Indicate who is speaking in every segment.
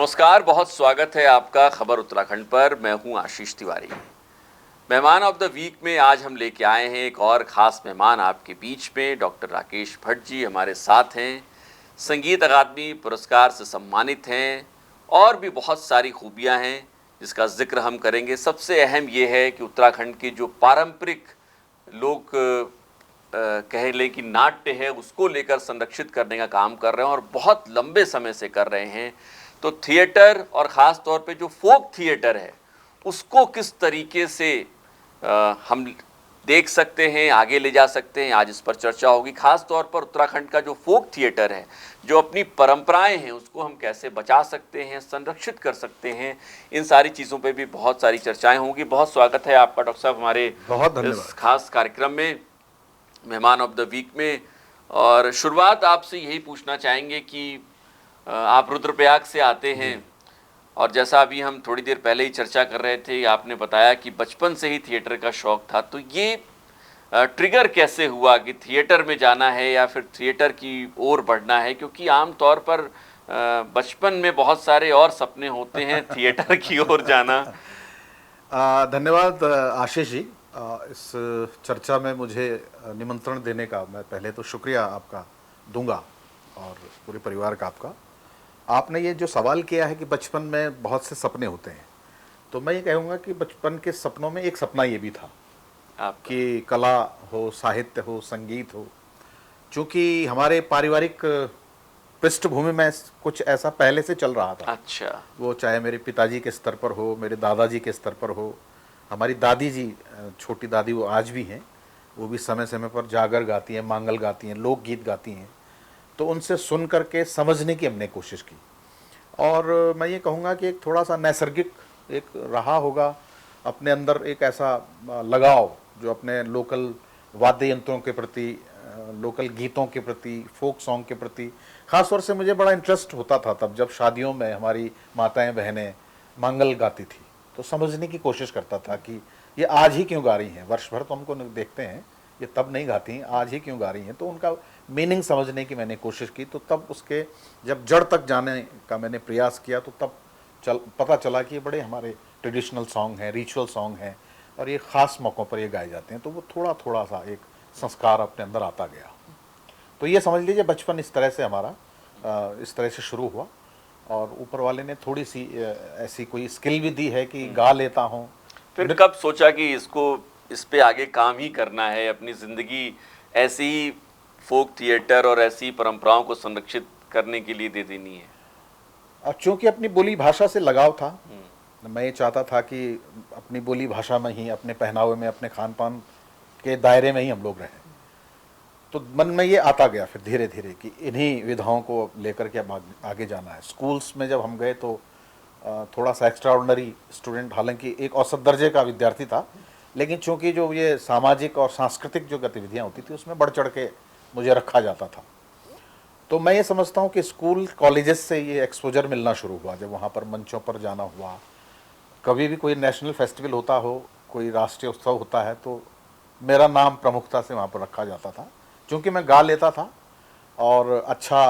Speaker 1: नमस्कार, बहुत स्वागत है आपका खबर उत्तराखंड पर। मैं हूं आशीष तिवारी। मेहमान ऑफ द वीक में आज हम लेके आए हैं एक और ख़ास मेहमान आपके बीच में। डॉक्टर राकेश भट्ट जी हमारे साथ हैं, संगीत अकादमी पुरस्कार से सम्मानित हैं और भी बहुत सारी खूबियां हैं जिसका जिक्र हम करेंगे। सबसे अहम ये है कि उत्तराखंड के जो पारंपरिक लोग कह लें कि नाट्य है, उसको लेकर संरक्षित करने का काम कर रहे हैं और बहुत लंबे समय से कर रहे हैं। तो थिएटर और ख़ास तौर पे जो फोक थिएटर है उसको किस तरीके से हम देख सकते हैं, आगे ले जा सकते हैं, आज इस पर चर्चा होगी। ख़ास तौर पर उत्तराखंड का जो फोक थिएटर है, जो अपनी परंपराएं हैं, उसको हम कैसे बचा सकते हैं, संरक्षित कर सकते हैं, इन सारी चीज़ों पे भी बहुत सारी चर्चाएं होंगी। बहुत स्वागत है आपका डॉक्टर साहब हमारे
Speaker 2: बहुत
Speaker 1: इस
Speaker 2: धन्यवाद।
Speaker 1: खास कार्यक्रम में, मेहमान ऑफ द वीक में। और शुरुआत आपसे यही पूछना चाहेंगे कि आप रुद्रप्रयाग से आते हैं और जैसा अभी हम थोड़ी देर पहले ही चर्चा कर रहे थे, आपने बताया कि बचपन से ही थिएटर का शौक था। तो ये ट्रिगर कैसे हुआ कि थिएटर में जाना है या फिर थिएटर की ओर बढ़ना है? क्योंकि आम तौर पर बचपन में बहुत सारे और सपने होते हैं, थिएटर की ओर जाना।
Speaker 2: धन्यवाद आशीष जी। इस चर्चा में मुझे निमंत्रण देने का मैं पहले तो शुक्रिया आपका दूंगा और पूरे परिवार का आपका। आपने ये जो सवाल किया है कि बचपन में बहुत से सपने होते हैं, तो मैं ये कहूँगा कि बचपन के सपनों में एक सपना ये भी था कि कला हो, साहित्य हो, संगीत हो। चूँकि हमारे पारिवारिक पृष्ठभूमि में कुछ ऐसा पहले से चल रहा था।
Speaker 1: अच्छा।
Speaker 2: वो चाहे मेरे पिताजी के स्तर पर हो, मेरे दादाजी के स्तर पर हो, हमारी दादी जी, छोटी दादी वो आज भी हैं, वो भी समय समय पर जागर गाती हैं, मांगल गाती हैं, लोकगीत गाती हैं। तो उनसे सुन करके समझने की हमने कोशिश की। और मैं ये कहूँगा कि एक थोड़ा सा नैसर्गिक एक रहा होगा अपने अंदर एक ऐसा लगाव जो अपने लोकल वाद्य यंत्रों के प्रति, लोकल गीतों के प्रति, फोक सॉन्ग के प्रति ख़ास तौर से मुझे बड़ा इंटरेस्ट होता था। तब जब शादियों में हमारी माताएं बहनें मांगल गाती थी तो समझने की कोशिश करता था कि ये आज ही क्यों गा रही हैं। वर्ष भर तो हमको देखते हैं, ये तब नहीं गाती हैं, आज ही क्यों गा रही हैं। तो उनका मीनिंग समझने की मैंने कोशिश की। तो तब उसके जब जड़ तक जाने का मैंने प्रयास किया तो तब पता चला कि ये बड़े हमारे ट्रेडिशनल सॉन्ग हैं, रिचुअल सॉन्ग हैं और ये ख़ास मौक़ों पर ये गाए जाते हैं। तो वो थोड़ा थोड़ा सा एक संस्कार अपने अंदर आता गया। तो ये समझ लीजिए बचपन इस तरह से हमारा इस तरह से शुरू हुआ और ऊपर वाले ने थोड़ी सी ऐसी कोई स्किल भी दी है कि गा लेता हूँ।
Speaker 1: फिर कब सोचा कि इस पे आगे काम ही करना है, अपनी ज़िंदगी ऐसे ही फोक थिएटर और ऐसी परंपराओं को संरक्षित करने के लिए दे देनी है?
Speaker 2: चूँकि अपनी बोली भाषा से लगाव था, मैं ये चाहता था कि अपनी बोली भाषा में ही, अपने पहनावे में, अपने खान पान के दायरे में ही हम लोग रहें। तो मन में ये आता गया फिर धीरे धीरे कि इन्हीं विधाओं को लेकर के अब आगे जाना है। स्कूल्स में जब हम गए तो थोड़ा सा एक्स्ट्रा ऑर्डिनरी स्टूडेंट, हालांकि एक औसत दर्जे का विद्यार्थी था, लेकिन चूंकि जो ये सामाजिक और सांस्कृतिक जो गतिविधियाँ होती थी उसमें बढ़ चढ़ के मुझे रखा जाता था। तो मैं ये समझता हूँ कि स्कूल कॉलेजेस से ये एक्सपोजर मिलना शुरू हुआ। जब वहाँ पर मंचों पर जाना हुआ, कभी भी कोई नेशनल फेस्टिवल होता हो, कोई राष्ट्रीय उत्सव होता है, तो मेरा नाम प्रमुखता से वहाँ पर रखा जाता था। क्योंकि मैं गा लेता था और अच्छा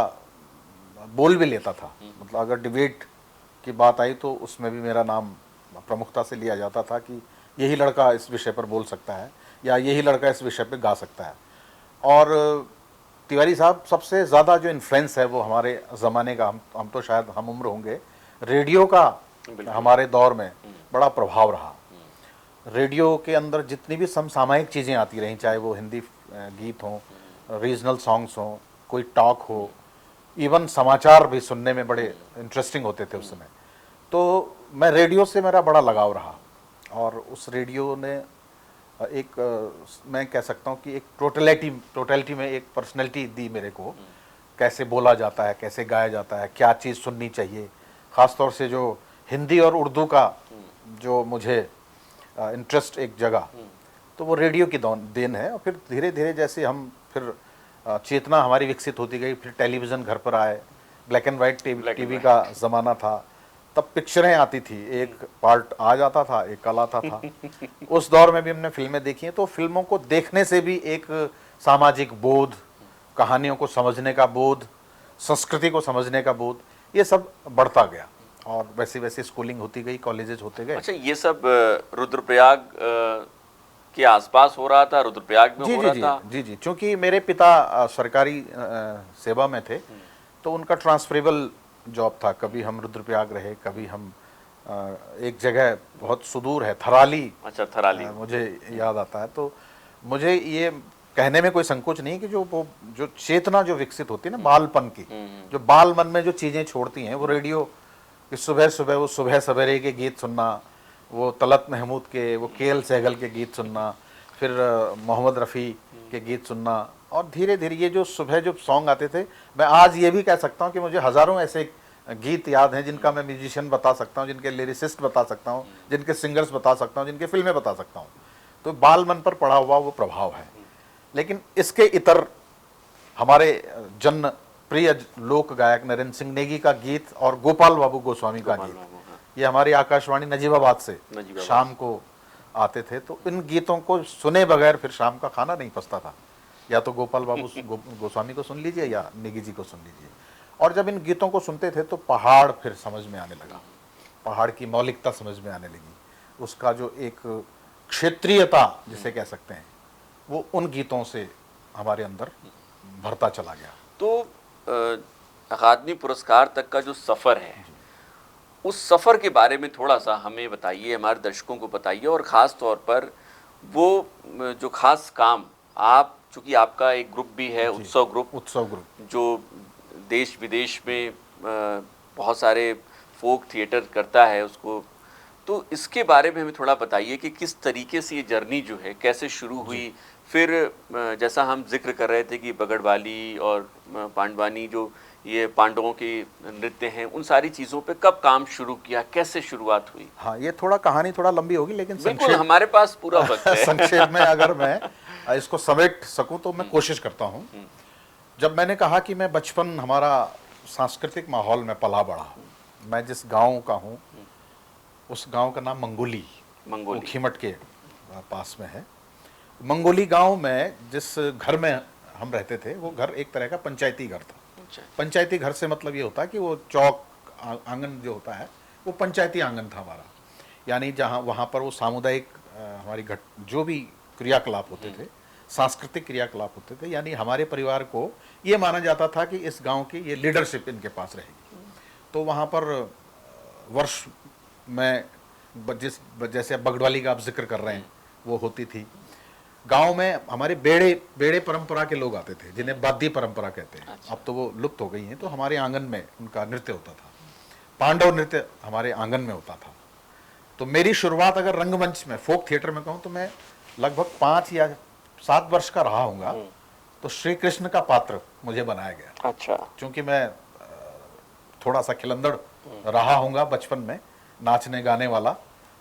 Speaker 2: बोल भी लेता था। मतलब अगर डिबेट की बात आई तो उसमें भी मेरा नाम प्रमुखता से लिया जाता था कि यही लड़का इस विषय पर बोल सकता है या यही लड़का इस विषय पर गा सकता है। और तिवारी साहब, सबसे ज़्यादा जो इन्फ्लुएंस है वो हमारे ज़माने का, हम तो शायद हम उम्र होंगे, रेडियो का हमारे दौर में बड़ा प्रभाव रहा। रेडियो के अंदर जितनी भी समसामयिक चीज़ें आती रहीं, चाहे वो हिंदी गीत हों, रीजनल सॉन्ग्स हों, कोई टॉक हो, इवन समाचार भी सुनने में बड़े इंटरेस्टिंग होते थे उस समय। तो मैं रेडियो से मेरा बड़ा लगाव रहा और उस रेडियो ने एक मैं कह सकता हूँ कि एक टोटलिटी में एक पर्सनैलिटी दी मेरे को। कैसे बोला जाता है, कैसे गाया जाता है, क्या चीज़ सुननी चाहिए, ख़ास तौर से जो हिंदी और उर्दू का जो मुझे इंटरेस्ट एक जगह, तो वो रेडियो की देन है। और फिर धीरे धीरे जैसे हम फिर चेतना हमारी विकसित होती गई, फिर टेलीविज़न घर पर आए, ब्लैक एंड वाइट टीवी का ज़माना था, तब पिक्चरें आती थी, एक पार्ट आ जाता था, एक कल आता था। उस दौर में भी हमने फिल्में देखी हैं। तो फिल्मों को देखने से भी एक सामाजिक बोध, कहानियों को समझने का बोध, संस्कृति को समझने का बोध, ये सब बढ़ता गया। और वैसे वैसे स्कूलिंग होती गई, कॉलेजेस होते गए।
Speaker 1: अच्छा, ये सब रुद्रप्रयाग के आसपास हो रहा था, रुद्रप्रयाग में
Speaker 2: जी
Speaker 1: हो
Speaker 2: जी
Speaker 1: रहा
Speaker 2: जी
Speaker 1: था?
Speaker 2: जी जी, क्योंकि मेरे पिता सरकारी सेवा में थे, तो उनका ट्रांसफरेबल जॉब था। कभी हम रुद्रप्रयाग रहे, कभी हम एक जगह बहुत सुदूर है, थराली,
Speaker 1: अच्छा, थराली।
Speaker 2: मुझे याद आता है। तो मुझे ये कहने में कोई संकोच नहीं कि जो चेतना जो विकसित होती है ना बालपन की, जो बाल मन में जो चीज़ें छोड़ती हैं, वो रेडियो कि सुबह सुबह वो सुबह सवेरे के गीत सुनना, वो तलत महमूद के, वो के.एल. सहगल के गीत सुनना, फिर मोहम्मद रफ़ी के गीत सुनना, और धीरे धीरे ये जो सुबह जो सॉन्ग आते थे, मैं आज ये भी कह सकता हूँ कि मुझे हज़ारों ऐसे गीत याद हैं जिनका मैं म्यूजिशियन बता सकता हूँ, जिनके लिरिसिस्ट बता सकता हूँ, जिनके सिंगर्स बता सकता हूँ, जिनके फिल्में बता सकता हूँ। तो बाल मन पर पड़ा हुआ वो प्रभाव है। लेकिन इसके इतर हमारे जन प्रिय लोक गायक नरेंद्र सिंह नेगी का गीत और गोपाल बाबू गोस्वामी का गीत, ये हमारी आकाशवाणी नजीबाबाद से शाम को आते थे। तो इन गीतों को सुने बगैर फिर शाम का खाना नहीं पचता था। या तो गोपाल बाबू गोस्वामी को सुन लीजिए या नेगी जी को सुन लीजिए। और जब इन गीतों को सुनते थे तो पहाड़ फिर समझ में आने लगा, पहाड़ की मौलिकता समझ में आने लगी, उसका जो एक क्षेत्रीयता जिसे कह सकते हैं, वो उन गीतों से हमारे अंदर भरता चला गया।
Speaker 1: तो अकादमी पुरस्कार तक का जो सफ़र है, उस सफ़र के बारे में थोड़ा सा हमें बताइए, हमारे दर्शकों को बताइए। और ख़ास तौर पर वो जो खास काम आप, चूँकि आपका एक ग्रुप भी है, उत्सव ग्रुप, जो देश विदेश में बहुत सारे फोक थिएटर करता है उसको, तो इसके बारे में हमें थोड़ा बताइए कि किस तरीके से ये जर्नी जो है कैसे शुरू हुई। फिर जैसा हम जिक्र कर रहे थे कि बगड़वाली और पांडवानी, जो ये पांडवों के नृत्य हैं, उन सारी चीज़ों पे कब काम शुरू किया, कैसे शुरुआत हुई?
Speaker 2: हाँ, ये थोड़ा कहानी थोड़ा लंबी होगी, लेकिन
Speaker 1: बिल्कुल, हमारे पास पूरा वक्त है।
Speaker 2: संक्षेप में अगर मैं इसको समेट सकूं तो मैं कोशिश करता हूं। जब मैंने कहा कि मैं बचपन हमारा सांस्कृतिक माहौल में पला बड़ा हूँ, मैं जिस गांव का हूँ उस गांव का नाम मंगोली, खीमट के पास में है। मंगोली गांव में जिस घर में हम रहते थे, वो घर एक तरह का पंचायती घर था। पंचायती घर से मतलब ये होता है कि वो चौक आंगन जो होता है वो पंचायती आंगन था हमारा, यानी जहाँ वहाँ पर वो सामुदायिक हमारी जो भी क्रियाकलाप होते थे, सांस्कृतिक क्रियाकलाप होते थे, यानी हमारे परिवार को ये माना जाता था कि इस गांव की ये लीडरशिप इनके पास रहेगी। तो वहाँ पर वर्ष में जैसे बगड़वाली का आप जिक्र कर रहे हैं वो होती थी। गांव में हमारे बेड़े परंपरा के लोग आते थे, जिन्हें बादी परंपरा कहते हैं। अच्छा। अब तो वो लुप्त हो गई हैं। तो हमारे आंगन में उनका नृत्य होता था, पांडव नृत्य हमारे आंगन में होता था। तो मेरी शुरुआत अगर रंगमंच में, फोक थिएटर में कहूँ, तो मैं लगभग 5 या 7 वर्ष का रहा हूँगा। तो श्री कृष्ण का पात्र मुझे बनाया गया। अच्छा। क्योंकि मैं थोड़ा सा खिलंदड़ रहा हूँगा बचपन में, नाचने गाने वाला,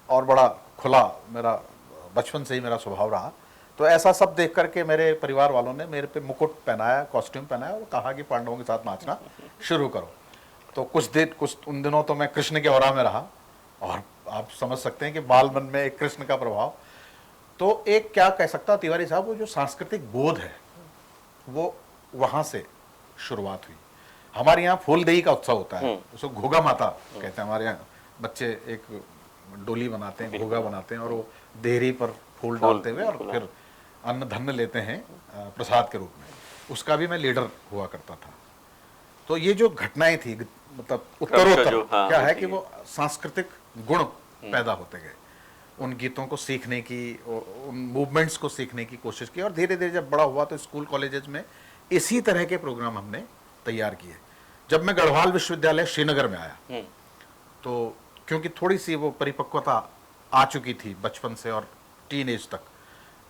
Speaker 2: और बड़ा खुला मेरा बचपन से ही मेरा स्वभाव रहा। तो ऐसा सब देख करके मेरे परिवार वालों ने मेरे पे मुकुट पहनाया, कॉस्ट्यूम पहनाया और कहा कि पांडवों के साथ नाचना शुरू करो। तो कुछ उन दिनों तो मैं कृष्ण के औरा में रहा, और आप समझ सकते हैं कि बाल मन में एक कृष्ण का प्रभाव। तो एक क्या कह सकता हूँ तिवारी साहब, वो जो सांस्कृतिक बोध है वो वहाँ से शुरुआत हुई। हमारे यहाँ फूलदेही का उत्सव होता है, उसको घोगा माता कहते हैं। हमारे यहाँ बच्चे एक डोली बनाते हैं, घोगा बनाते हैं, और वो देहरी पर फूल डालते हुए और फिर अन्न धन्य लेते हैं प्रसाद के रूप में। उसका भी मैं लीडर हुआ करता था। तो ये जो घटनाएं थी, मतलब उत्तरोत्तर क्या है कि वो सांस्कृतिक गुण पैदा होते गए, उन गीतों को सीखने की, उन मूवमेंट्स को सीखने की कोशिश की। और धीरे धीरे जब बड़ा हुआ तो स्कूल कॉलेजेस में इसी तरह के प्रोग्राम हमने तैयार किए। जब मैं गढ़वाल विश्वविद्यालय श्रीनगर में आया, तो क्योंकि थोड़ी सी वो परिपक्वता आ चुकी थी बचपन से और टीन एज तक,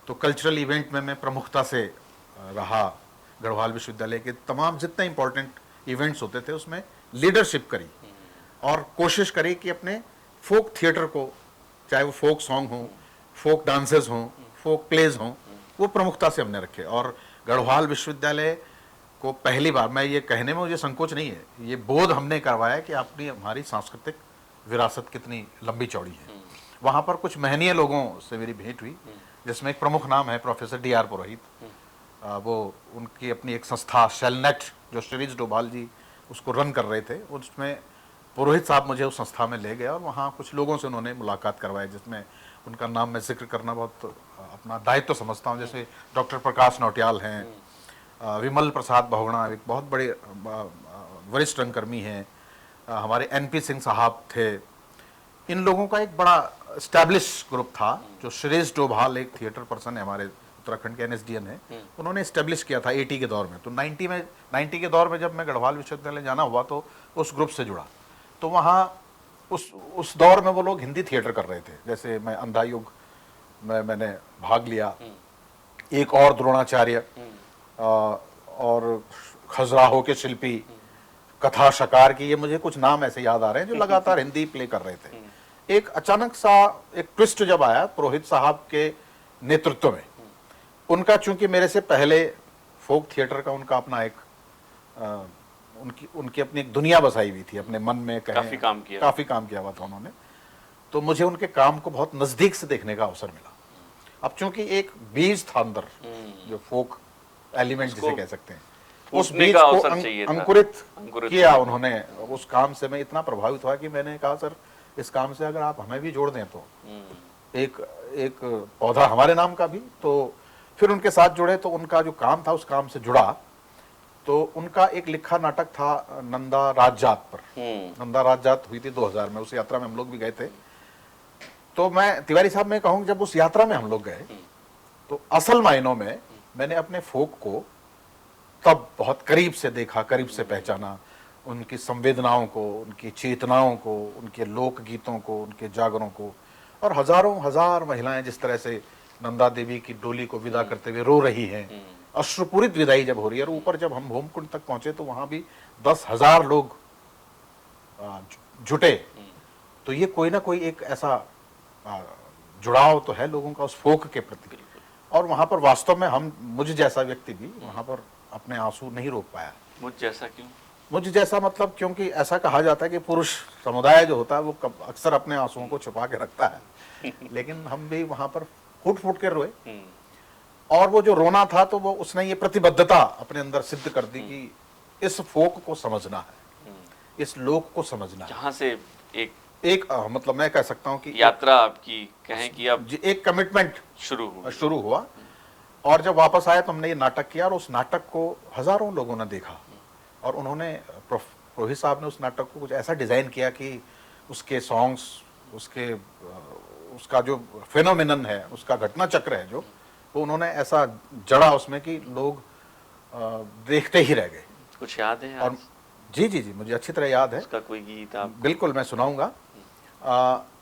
Speaker 2: तो कल्चरल इवेंट में मैं प्रमुखता से रहा। गढ़वाल विश्वविद्यालय के तमाम जितने इम्पोर्टेंट इवेंट्स होते थे उसमें लीडरशिप करी, और कोशिश करी कि अपने फोक थिएटर को, चाहे वो फोक सॉन्ग हो, फोक डांसेस हों, फोक प्लेज हों, वो प्रमुखता से हमने रखे। और गढ़वाल विश्वविद्यालय को पहली बार, मैं ये कहने में मुझे संकोच नहीं है, ये बोध हमने करवाया कि अपनी हमारी सांस्कृतिक विरासत कितनी लंबी चौड़ी है। वहाँ पर कुछ महनीय लोगों से मेरी भेंट हुई, जिसमें एक प्रमुख नाम है प्रोफेसर D.R. पुरोहित। वो उनकी अपनी एक संस्था शेलनेट, जो श्रीज डोभाल जी उसको रन कर रहे थे, उसमें पुरोहित साहब मुझे उस संस्था में ले गए और वहाँ कुछ लोगों से उन्होंने मुलाकात करवाई, जिसमें उनका नाम मैं जिक्र करना बहुत अपना दायित्व समझता हूँ। जैसे डॉक्टर प्रकाश नौटियाल हैं, विमल प्रसाद बहुगुणा एक बहुत बड़े वरिष्ठ रंगकर्मी हैं, हमारे NP सिंह साहब थे। इन लोगों का एक बड़ा एस्टैब्लिश ग्रुप था, जो सुरेश डोभाल एक थिएटर पर्सन है, हमारे उत्तराखंड के NSDN है, उन्होंने एस्टैब्लिश किया था 80 के दौर में। तो 90 के दौर में जब मैं गढ़वाल विश्वविद्यालय जाना हुआ तो उस ग्रुप से जुड़ा। तो वहाँ उस दौर में वो लोग हिंदी थिएटर कर रहे थे। जैसे मैं अंधा युग में मैंने भाग लिया, एक और द्रोणाचार्य और खजुराहो के शिल्पी, कथा शकार की, ये मुझे कुछ नाम ऐसे याद आ रहे हैं जो लगातार हिंदी प्ले कर रहे थे। एक अचानक सा एक ट्विस्ट जब आया पुरोहित साहब के नेतृत्व में, उनका चूंकि मेरे से पहले फोक थिएटर का उनका अपना एक उनकी अपनी एक दुनिया बसाई हुई थी अपने मन में,
Speaker 1: काफी काम
Speaker 2: किया हुआ था उन्होंने। तो मुझे उनके काम को बहुत नजदीक से देखने का अवसर मिला। अब चूंकि एक बीज था अंदर, जो फोक एलिमेंट जिसे कह सकते हैं, उस बीज को अंकुरित किया उन्होंने। उस काम से मैं इतना प्रभावित हुआ कि मैंने कहा, सर इस काम से अगर आप हमें भी जोड़ दें तो एक पौधा हमारे नाम का भी। तो फिर उनके साथ जुड़े, तो उनका जो काम था उस काम से जुड़ा। तो उनका एक लिखा नाटक था नंदा राजजात पर। नंदा राजजात हुई थी 2000 में, उस यात्रा में हम लोग भी गए थे। तो मैं तिवारी साहब में कहूँ, जब उस यात्रा में हम लोग गए तो असल मायनों में मैंने अपने फोक को तब बहुत करीब से देखा, करीब से पहचाना, उनकी संवेदनाओं को, उनकी चेतनाओं को, उनके लोक गीतों को, उनके जागरों को। और हजारों हजार महिलाएं जिस तरह से नंदा देवी की डोली को विदा करते हुए रो रही हैं, अश्रुपूरित विदाई जब हो रही है। और ऊपर जब हम होमकुंड तक पहुंचे तो वहां भी 10,000 लोग जुटे। तो ये कोई ना कोई एक ऐसा जुड़ाव तो है लोगों का उस फोक के प्रति। और वहां पर वास्तव में मुझ जैसा व्यक्ति भी वहां पर अपने आंसू नहीं रोक पाया।
Speaker 1: मुझ जैसा क्यों?
Speaker 2: मुझ जैसा मतलब क्योंकि ऐसा कहा जाता है कि पुरुष समुदाय जो होता है वो अक्सर अपने आंसुओं को छुपा के रखता है, लेकिन हम भी वहां पर फूट फूट के रोए। और वो जो रोना था, तो वो उसने ये प्रतिबद्धता अपने अंदर सिद्ध कर दी कि इस फोक को समझना है, इस लोक को समझना है।
Speaker 1: जहां से एक
Speaker 2: मतलब मैं कह सकता हूं कि
Speaker 1: यात्रा आपकी कहें कि अब
Speaker 2: एक कमिटमेंट
Speaker 1: शुरू
Speaker 2: हुआ। और जब वापस आया तो हमने ये नाटक किया, और उस नाटक को हजारों लोगों ने देखा। और उन्होंने, पुरोहित साहब ने उस नाटक को कुछ ऐसा डिजाइन किया कि उसके सॉन्ग्स, उसका जो फेनोमेनन है, उसका घटना चक्र है जो, वो उन्होंने ऐसा जड़ा उसमें कि लोग देखते ही रह गए।
Speaker 1: कुछ याद है?
Speaker 2: और जी मुझे अच्छी तरह याद है।
Speaker 1: उसका कोई गीत आप?
Speaker 2: बिल्कुल, मैं सुनाऊंगा।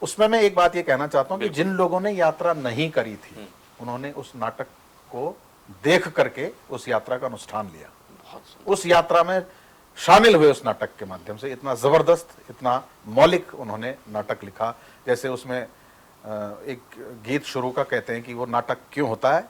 Speaker 2: उसमें मैं एक बात ये कहना चाहता हूँ कि जिन लोगों ने यात्रा नहीं करी थी, उन्होंने उस नाटक को देख करके उस यात्रा का अनुष्ठान लिया। उस यात्रा में शामिल हुए उस नाटक के माध्यम से। इतना जबरदस्त, इतना मौलिक उन्होंने नाटक लिखा। जैसे उसमें एक गीत शुरू का कहते हैं कि वो नाटक क्यों होता है।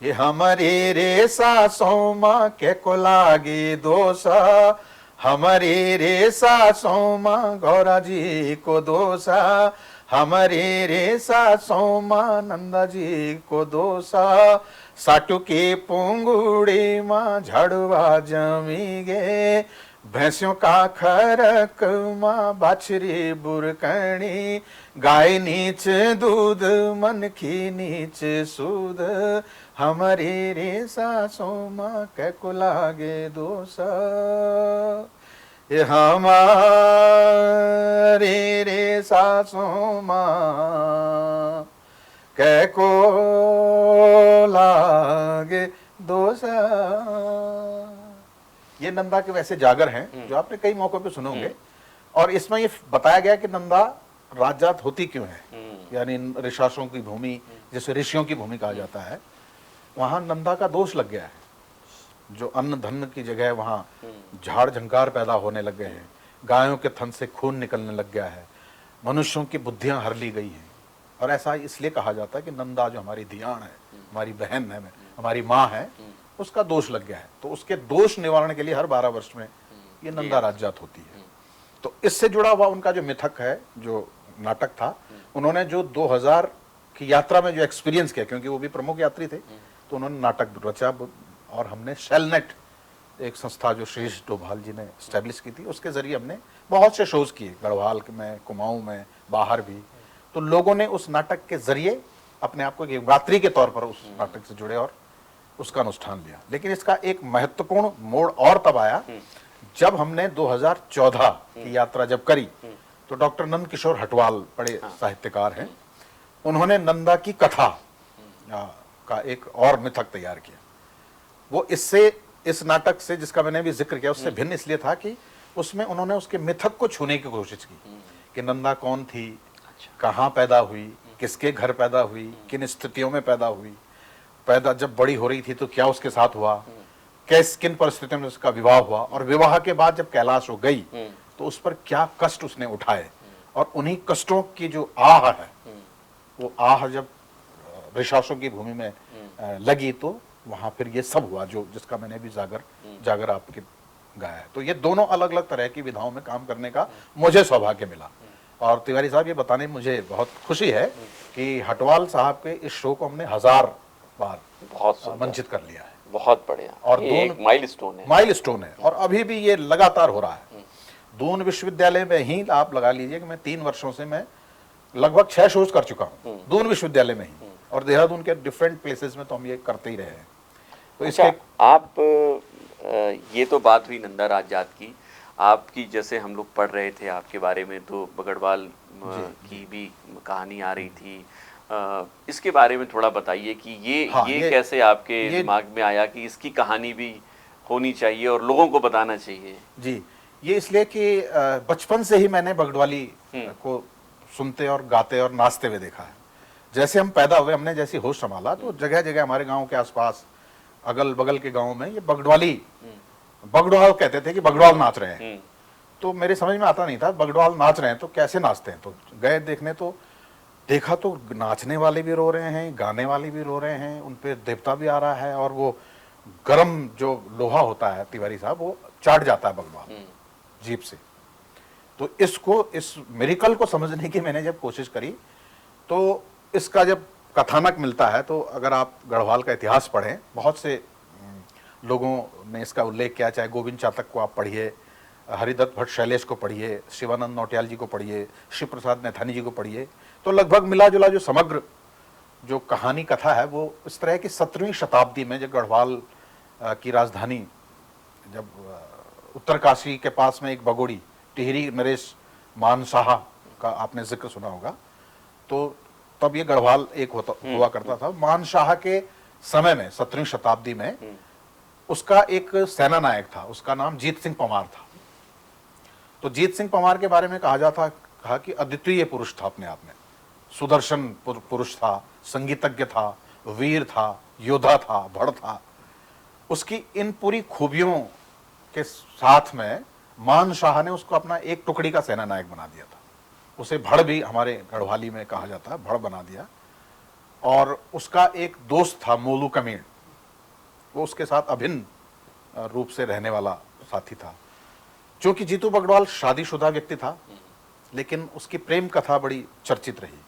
Speaker 2: ये हमारे रे सासों माँ के को लागी दोसा, हमारे रे सासों माँ गौरा जी को दोसा, हमारे रे सासों माँ नंदा जी को दोसा, साटू की पुंगुड़ी माँ झाड़ुआ जमी गे, भैंसियों का खरक माँ बाछरी बुरकणी, गाय नीच दूध मन की नीच सूद, हमारी रे सासों माँ कै को लागे दोसा, ये हमारी रे सासों माँ कै को लागे दोसा। ये नंदा के वैसे जागर हैं जो आपने कई मौकों पे सुने होंगे। और इसमें ये बताया गया कि नंदा राजजात होती क्यों है, यानी ऋषासों की भूमि, जिसे ऋषियों की भूमि कहा जाता है, वहां नंदा का दोष लग गया है। जो अन्न धन की जगह वहां झाड़ झंकार पैदा होने लग गए हैं, गायों के थन से खून निकलने लग गया है, मनुष्यों की बुद्धियां हर ली गई हैं। और ऐसा इसलिए कहा जाता है कि नंदा जो हमारी धियान है, हमारी बहन है, हमारी माँ है, उसका दोष लग गया है। तो उसके दोष निवारण के लिए हर 12 वर्ष में ये नंदा राजजात होती है। तो इससे जुड़ा हुआ उनका जो मिथक है, जो नाटक था, उन्होंने जो 2000 की यात्रा में जो एक्सपीरियंस किया, क्योंकि वो भी प्रमुख यात्री थे, तो उन्होंने नाटक रचा। और हमने शेलनेट, एक संस्था जो श्रीश डोभाल जी ने एस्टेब्लिश की थी, उसके जरिए हमने बहुत से शोज किए, गढ़वाल में, कुमाऊं में, बाहर भी। तो लोगों ने उस नाटक के जरिए अपने आप को एक गात्री के तौर पर उस नाटक से जुड़े और उसका अनुष्ठान लिया। लेकिन इसका एक महत्वपूर्ण मोड़ और तब आया जब हमने 2014 की यात्रा जब करी, तो डॉक्टर नंद किशोर हटवाल बड़े साहित्यकार हैं, उन्होंने नंदा की कथा का एक और मिथक तैयार किया। वो इस नाटक से, जिसका मैंने भी जिक्र किया, उससे भिन्न इसलिए था कि उसमें उन्होंने उसके मिथक को छूने की कोशिश की कि नंदा कौन थी, कहाँ पैदा हुई, किसके घर पैदा हुई, किन स्थितियों में पैदा हुई, पैदा जब बड़ी हो रही थी तो क्या उसके साथ हुआ, किन परिस्थितियों में उसका विवाह हुआ, और विवाह के बाद जब कैलाश हो गई तो उस पर क्या कष्ट उसने उठाए, और उन्हीं कष्टों की जो आह है, वो आह जब ऋषासों की भूमि में लगी तो वहां फिर ये सब हुआ जो जिसका मैंने भी जागर आपके गाया है। तो ये दोनों अलग अलग तरह की विधाओं में काम करने का मुझे सौभाग्य मिला। और तिवारी साहब, ये बताने में मुझे बहुत खुशी है कि हटवाल साहब के इस शो को हमने 1000 बार
Speaker 1: बहुत
Speaker 2: मंचित कर लिया है।
Speaker 1: बहुत बढ़िया।
Speaker 2: और
Speaker 1: ये एक
Speaker 2: माइलस्टोन है और अभी भी ये लगातार हो रहा है। दून विश्वविद्यालय में ही आप लगा लीजिए कि मैं 3 वर्षों से मैं लगभग 6 शोज कर चुका हूँ दून विश्वविद्यालय में ही, और देहरादून के डिफरेंट प्लेसेस में तो हम ये करते ही रहे हैं। तो
Speaker 1: अच्छा, आप ये तो बात हुई नंदा राजजात की। आपकी जैसे हम लोग पढ़ रहे थे आपके बारे में, तो बगड़वाल की भी कहानी आ रही थी। इसके बारे में थोड़ा बताइए कि ये कैसे आपके दिमाग में आया कि इसकी कहानी भी होनी चाहिए और लोगों को बताना चाहिए।
Speaker 2: जी, ये इसलिए कि बचपन से ही मैंने बगड़वाली को सुनते और गाते और नाचते हुए देखा है। जैसे हम पैदा हुए, हमने जैसी होश संभाला, तो जगह जगह हमारे गांव के आसपास, अगल बगल के गांव में ये बगड़वाल कहते थे कि बगड़वाल नाच रहे हैं। तो मेरे समझ में आता नहीं था, बगड़वाल नाच रहे हैं तो कैसे नाचते हैं। तो गए देखने, तो देखा तो नाचने वाले भी रो रहे हैं, गाने वाले भी रो रहे हैं, उन पे देवता भी आ रहा है, और वो गरम जो लोहा होता है तिवारी साहब, वो चाट जाता है बगड़वाल जीप से। तो इस मिरेकल को समझने की मैंने जब कोशिश करी, तो इसका जब कथानक मिलता है, तो अगर आप गढ़वाल का इतिहास पढ़ें, बहुत से लोगों ने इसका उल्लेख किया, चाहे गोविंद चातक को आप पढ़िए, हरिदत्त भट्ट शैलेश को पढ़िए, शिवानंद नौटियाल जी को पढ़िए, शिव प्रसाद नैथानी जी को पढ़िए, तो लगभग मिला जुला जो समग्र जो कहानी कथा है, वो इस तरह की 17वीं शताब्दी में, जब गढ़वाल की राजधानी, जब उत्तरकाशी के पास में एक बगोड़ी, टिहरी नरेश मानशाह का आपने जिक्र सुना होगा, तो तब ये गढ़वाल एक हुआ करता था। मानशाह के समय में 17वीं शताब्दी में उसका एक सेना नायक था, उसका नाम जीत सिंह पंवार था। तो जीत सिंह पंवार के बारे में कहा कि अद्वितीय पुरुष था, अपने आप में सुदर्शन पुरुष था, संगीतज्ञ था, वीर था, योद्धा था, भड़ था। उसकी इन पूरी खूबियों के साथ में मानशाह ने उसको अपना एक टुकड़ी का सेना नायक बना दिया था। उसे भड़ भी हमारे गढ़वाली में कहा जाता है, भड़ बना दिया। और उसका एक दोस्त था मोलू कमीण, वो उसके साथ अभिन्न रूप से रहने वाला साथी था। क्योंकि जीतू बगड़वाल शादीशुदा व्यक्ति था, लेकिन उसकी प्रेम कथा बड़ी चर्चित रही।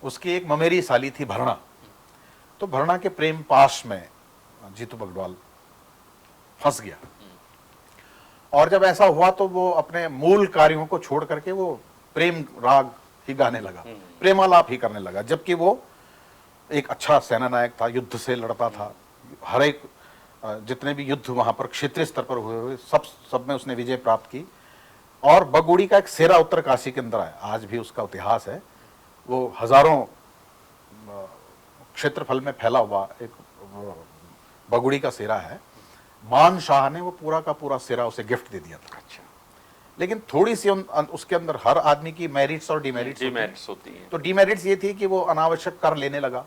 Speaker 2: उसकी एक ममेरी साली थी भरना, तो भरना के प्रेम पाश में जीतू बगड़वाल फंस गया। और जब ऐसा हुआ तो वो अपने मूल कार्यों को छोड़ करके वो प्रेम राग ही गाने लगा, प्रेमालाप ही करने लगा, जबकि वो एक अच्छा सेना नायक था, युद्ध से लड़ता था। हर एक जितने भी युद्ध वहां पर क्षेत्रीय स्तर पर हुए सब में उसने विजय प्राप्त की। और बगोड़ी का एक सेरा उत्तरकाशी के अंदर है, आज भी उसका इतिहास है। वो हजारों क्षेत्रफल में फैला हुआ एक बगोड़ी का सेरा है। मानशाह ने वो पूरा का पूरा सेरा उसे गिफ्ट दे दिया था।
Speaker 1: अच्छा।
Speaker 2: लेकिन थोड़ी सी उसके अंदर हर आदमी की मेरिट्स और डिमेरिट्स
Speaker 1: होती हैं।
Speaker 2: तो डिमेरिट्स ये थी कि वो अनावश्यक कर लेने लगा।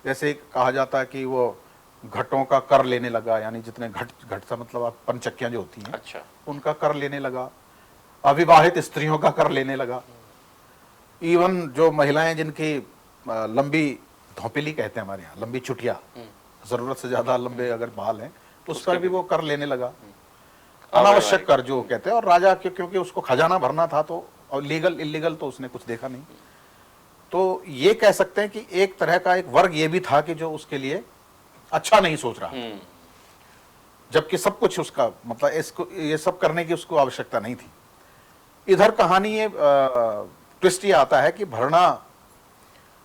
Speaker 2: जैसे कहा जाता है कि वो घटों का कर लेने लगा, यानी जितने घट सा मतलब आप पंचक्कियां जो होती हैं,
Speaker 1: अच्छा,
Speaker 2: उनका कर लेने लगा। अविवाहित स्त्रियों का कर लेने लगा। इवन जो महिलाएं जिनकी लंबी धौपेली कहते हैं हमारे यहाँ, लंबी चुटिया, जरूरत से ज्यादा लंबे अगर बाल हैं, तो उस पर भी वो कर लेने लगा, अनावश्यक कर जो कहते हैं। और राजा क्योंकि उसको खजाना भरना था, तो और लीगल इलीगल तो उसने कुछ देखा नहीं। तो ये कह सकते हैं कि एक तरह का एक वर्ग ये भी था कि जो उसके लिए अच्छा नहीं सोच रहा, जबकि सब कुछ उसका मतलब इसको ये सब करने की उसको आवश्यकता नहीं थी। इधर कहानी ये ट्विस्ट ये आता है कि भरना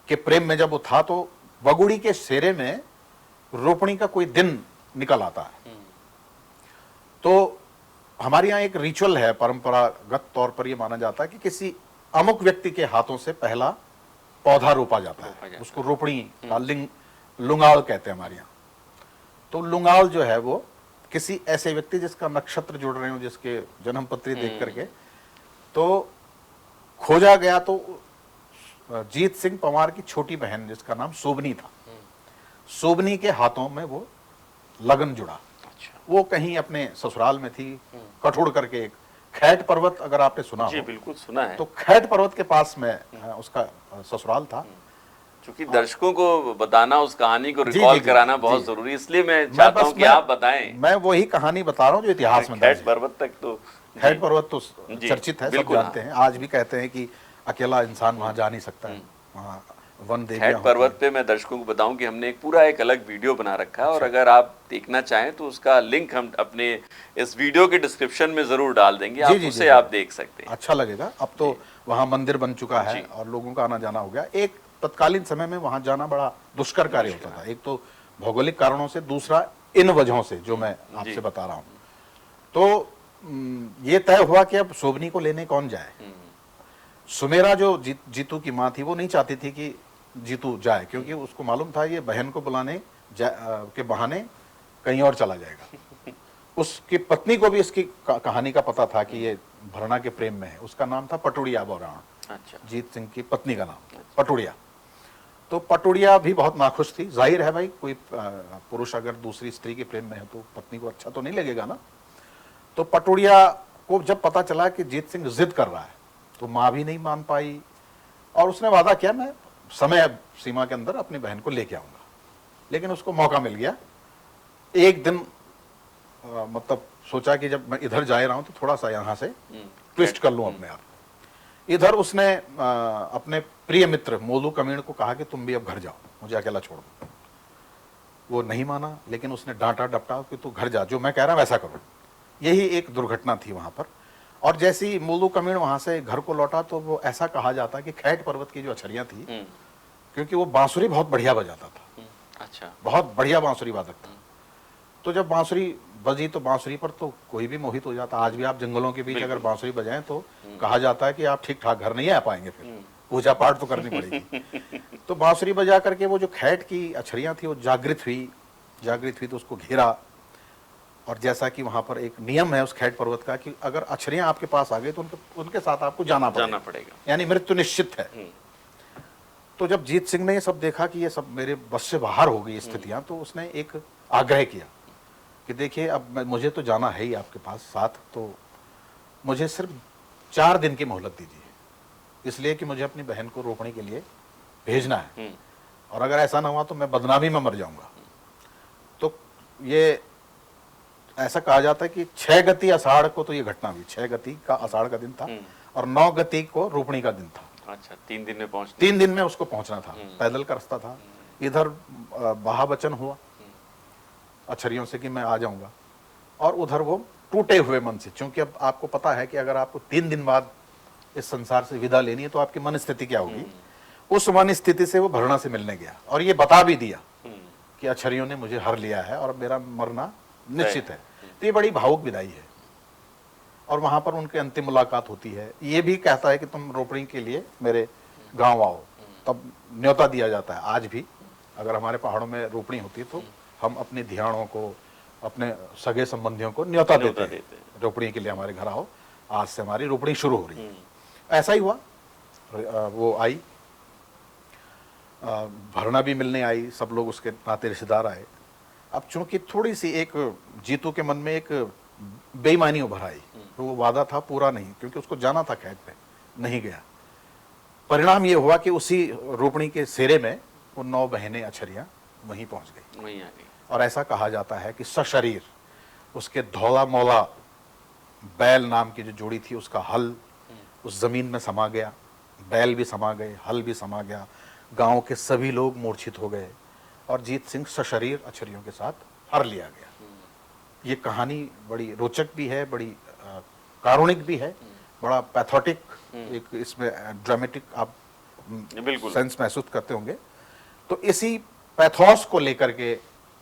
Speaker 2: के प्रेम में जब वो था तो वगुड़ी के सेरे में रोपणी का कोई दिन निकल आता है। तो हमारे यहाँ एक रिचुअल है, परंपरागत तौर पर यह माना जाता है कि किसी अमुक व्यक्ति के हाथों से पहला पौधा रोपा जाता है, उसको रोपणी का लुंगाल कहते हैं हमारे यहाँ। तो लुंगाल जो है वो किसी ऐसे व्यक्ति जिसका नक्षत्र जुड़ रहे हो, जिसके जन्म पत्री देख करके तो खोजा गया। तो जीत सिंह पंवार की छोटी बहन जिसका नाम सोबनी था, सोबनी के हाथों में वो लगन जुड़ा।
Speaker 1: अच्छा।
Speaker 2: वो कहीं अपने ससुराल में थी, कठोड़ करके एक खैट पर्वत, अगर आपने सुना
Speaker 1: जी
Speaker 2: हो
Speaker 1: बिल्कुल सुना है।
Speaker 2: तो खैट पर्वत के पास में उसका ससुराल था।
Speaker 1: क्योंकि दर्शकों को बताना, उस कहानी को
Speaker 2: जी,
Speaker 1: रिकॉल
Speaker 2: जी, जी,
Speaker 1: कराना
Speaker 2: जी,
Speaker 1: बहुत
Speaker 2: जी।
Speaker 1: जरूरी है, इसलिए मैं चाहता हूं कि आप बताएं।
Speaker 2: मैं वही कहानी बता रहा हूँ जो इतिहास में दर्ज
Speaker 1: खैट
Speaker 2: है।
Speaker 1: पर्वत तक तो
Speaker 2: खैट पर्वत तो
Speaker 1: जी,
Speaker 2: चर्चित है, सब
Speaker 1: बिल्कुल,
Speaker 2: जानते हैं। आज भी कहते हैं कि अकेला इंसान वहां जा नहीं सकता है, वहां वन देवियां
Speaker 1: खैट
Speaker 2: होती
Speaker 1: पर्वत
Speaker 2: हैं।
Speaker 1: पे मैं दर्शकों को बताऊं कि हमने एक पूरा एक अलग वीडियो बना रखा है, और
Speaker 2: अच्छा।
Speaker 1: अगर आप देखना चाहें तो उसका लिंक हम अपने इस वीडियो के डिस्क्रिप्शन में जरूर डाल देंगे,
Speaker 2: जी,
Speaker 1: आप
Speaker 2: जी, जी,
Speaker 1: उसे
Speaker 2: जी।
Speaker 1: आप देख सकते हैं।
Speaker 2: अच्छा लगेगा। अब तो वहां मंदिर बन चुका है
Speaker 1: जी।
Speaker 2: और लोगों का आना जाना हो गया। एक तत्कालीन समय में वहां जाना बड़ा दुष्कर कार्य होता था, एक तो भौगोलिक कारणों से, दूसरा इन वजहों से जो मैं आपसे बता रहा हूं। तो ये तय हुआ कि अब सोबनी को लेने कौन जाए। सुमेरा जो जीतू की माँ थी वो नहीं चाहती थी कि जीतू जाए, क्योंकि उसको मालूम था ये बहन को बुलाने के बहाने कहीं और चला जाएगा। उसकी पत्नी को भी इसकी कहानी का पता था कि ये भरना के प्रेम में है। उसका नाम था पटुड़िया बोराण।
Speaker 1: अच्छा।
Speaker 2: जीत सिंह की पत्नी का नाम पटुड़िया। तो पटुड़िया भी बहुत नाखुश थी। जाहिर है भाई, कोई पुरुष अगर दूसरी स्त्री के प्रेम में है तो पत्नी को अच्छा तो नहीं लगेगा ना। तो पटुड़िया को जब पता चला कि जीत सिंह जिद कर रहा है तो माँ भी नहीं मान पाई, और उसने वादा किया मैं समय सीमा के अंदर अपनी बहन को लेके आऊंगा। लेकिन उसको मौका मिल गया। एक दिन मतलब सोचा कि जब मैं इधर जा रहा हूं तो थोड़ा सा यहां से ट्विस्ट कर लूं अपने आप। इधर उसने अपने प्रिय मित्र मोलू कमीण को कहा कि तुम भी अब घर जाओ, मुझे अकेला छोड़ दो। वो नहीं माना, लेकिन उसने डांटा डपटा कि तू घर जा, जो मैं कह रहा वैसा करो। यही एक दुर्घटना थी वहां पर। और जैसे ही मोलू कमीण वहां से घर को लौटा तो वो ऐसा कहा जाता कि खैट पर्वत की जो अछरियां थी, क्योंकि वो बांसुरी बहुत बढ़िया बजाता था,
Speaker 1: अच्छा,
Speaker 2: बहुत बढ़िया बांसुरी वादक था। तो जब बांसुरी बजी तो बांसुरी पर तो कोई भी मोहित हो जाता। आज भी आप जंगलों के बीच अगर बांसुरी बजाएं तो कहा जाता है कि आप ठीक ठाक घर नहीं आ पाएंगे, फिर पूजा पाठ तो करनी पड़ेगी। तो बांसुरी बजा करके वो जो खैट की अछरियां थी वो जागृत हुई तो उसको घेरा। और जैसा कि वहां पर एक नियम है उस खैट पर्वत का कि अगर अछरियां आपके पास आ गई तो उनके साथ आपको जाना पड़ेगा, यानी मृत्यु निश्चित है। तो जब जीत सिंह ने ये सब देखा कि ये सब मेरे बस से बाहर हो गई स्थितियां, तो उसने एक आग्रह किया कि देखिए अब मुझे तो जाना है ही आपके पास साथ, तो मुझे सिर्फ 4 दिन की मोहलत दीजिए, इसलिए कि मुझे अपनी बहन को रोकने के लिए भेजना है, और अगर ऐसा ना हुआ तो मैं बदनामी में मर जाऊंगा। तो ये ऐसा कहा जाता है कि 6 गति आषाढ़ को तो ये घटना हुई। 6 गति का आषाढ़ का दिन था और 9 गति को रोपणी का दिन था।
Speaker 1: अच्छा, 3 दिन में
Speaker 2: 3 दिन में उसको पहुंचना था। पैदल का रास्ता था। इधर बहावचन हुआ अछरियों से कि मैं आ जाऊंगा, और उधर वो टूटे हुए मन से, क्योंकि अब आपको पता है कि अगर आपको 3 दिन बाद इस संसार से विदा लेनी है तो आपकी मन स्थिति क्या होगी। उस मन स्थिति से वो भरना से मिलने गया और ये बता भी दिया कि अछरियों ने मुझे हर लिया है और मेरा मरना निश्चित है। तो ये बड़ी भावुक विदाई है, और वहां पर उनकी अंतिम मुलाकात होती है। ये भी कहता है कि तुम रोपणी के लिए मेरे गांव आओ, तब न्योता दिया जाता है। आज भी अगर हमारे पहाड़ों में रोपणी होती है तो हम अपने धियाणों को, अपने सगे संबंधियों को न्योता देते हैं, रोपणी के लिए हमारे घर आओ, आज से हमारी रोपणी शुरू हो रही है। ऐसा ही हुआ। वो आई, भरना भी मिलने आई, सब लोग उसके नाते रिश्तेदार आए। अब चूंकि थोड़ी सी एक जीतू के मन में एक बेईमानी उभर आई, तो वो वादा था पूरा नहीं, क्योंकि उसको जाना था खैट पे, नहीं गया। परिणाम ये हुआ कि उसी रोपणी के सेरे में वो 9 बहनें अछरियां वहीं पहुंच गई,
Speaker 1: वहीं आ गई।
Speaker 2: और ऐसा कहा जाता है कि सशरीर उसके धौला मौला बैल नाम की जो जोड़ी थी उसका हल उस जमीन में समा गया, बैल भी समा गए, हल भी समा गया, गांव के सभी लोग मूर्छित हो गए, और जीत सिंह सशरीर अछरियों के साथ हर लिया गया। ये कहानी बड़ी रोचक भी है, बड़ी कारुणिक भी है, बड़ा पैथोटिक एक इसमें ड्रामेटिक आप
Speaker 1: बिल्कुल
Speaker 2: सेंस महसूस करते होंगे। तो इसी पैथोस को लेकर के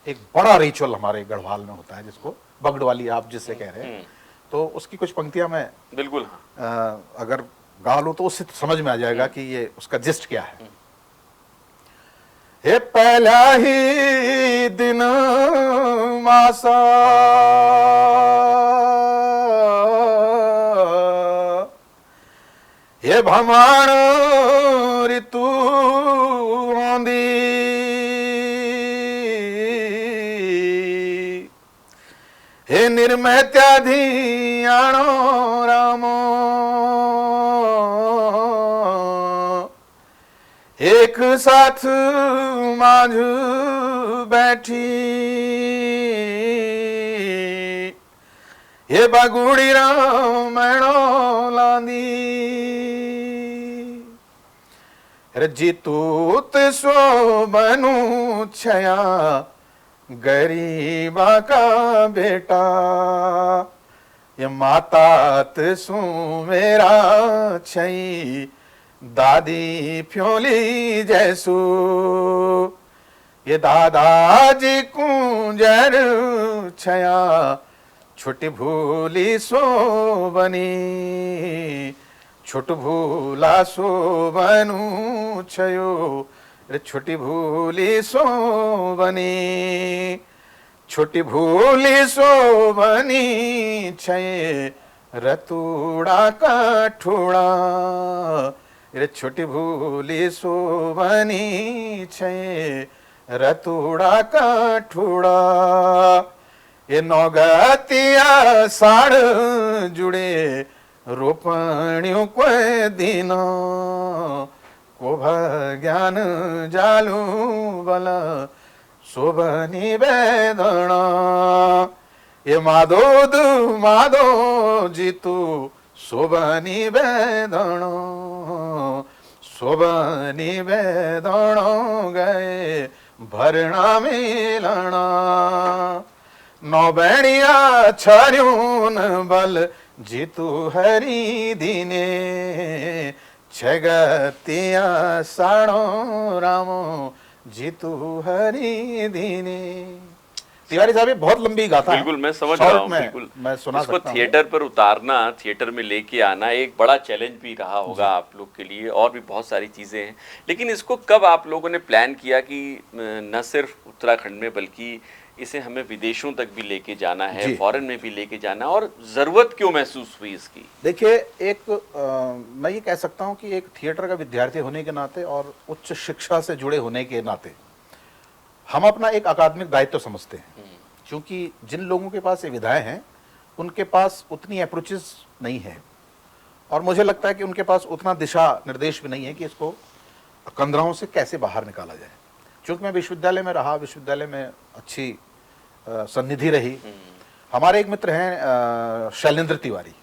Speaker 2: एक बड़ा रिचुअल हमारे गढ़वाल में होता है, जिसको बगड़वाली आप जिससे कह रहे हैं। तो उसकी कुछ पंक्तियां मैं
Speaker 1: बिल्कुल हाँ।
Speaker 2: अगर गा लूं तो उससे समझ में आ जाएगा कि ये उसका जिस्ट क्या है। हे पहला ही दिन मासा हे भमाण ऋतु आंदी हे निर्मय त्याधियाणो रामो एक साथ माझ बैठी हे बगुड़ी रामणो लांदी रजितूत सो बनू छया गरीबा का बेटा ये मातात सू मेरा छई दादी फ्योली जैसू ये दादाजी कुंजर छया छुट्टी भूली सो बनी छुट भूला सो बनू छयो रे छुट्टी भूली सो बनी छुट्टी भूली सो बनी छये रतूड़ा का ठोड़ा रे छोटी भूली सो बनी छे रतूड़ा का ठोड़ा ये नौगतिया साड़ जुड़े रोपणियों को दिन को भज्ञान जालू बला शोभनी वेदना ये माधो जीतू शोभनी वेदना शोभनी वेदना गए भरणा मिलना नौबेणिया छर्यून बल जीतू हरी दीने छगतिया साणो रामो जीतू हरी दीने। तिवारी साहब ये बहुत लंबी गाथा
Speaker 1: बिल्कुल मैं समझ रहा हूँ। बिल्कुल
Speaker 2: मैं सुना
Speaker 1: इसको
Speaker 2: सकता हूँ।
Speaker 1: थिएटर पर उतारना, थिएटर में लेके आना एक बड़ा चैलेंज भी रहा होगा आप लोग के लिए, और भी बहुत सारी चीज़ें हैं। लेकिन इसको कब आप लोगों ने प्लान किया कि न सिर्फ उत्तराखंड में बल्कि इसे हमें विदेशों तक भी लेके जाना है, फॉरेन में भी लेके जाना, और ज़रूरत क्यों महसूस हुई इसकी?
Speaker 2: देखिए, मैं ये कह सकता हूँ कि एक थिएटर का विद्यार्थी होने के नाते और उच्च शिक्षा से जुड़े होने के नाते हम अपना एक अकादमिक दायित्व समझते हैं, क्योंकि जिन लोगों के पास ये विधाएं हैं उनके पास उतनी अप्रोचेस नहीं है, और मुझे लगता है कि उनके पास उतना दिशा निर्देश भी नहीं है कि इसको कंदराओं से कैसे बाहर निकाला जाए। क्योंकि मैं विश्वविद्यालय में रहा, विश्वविद्यालय में अच्छी सन्निधि रही। हमारे एक मित्र हैं शैलेंद्र तिवारी,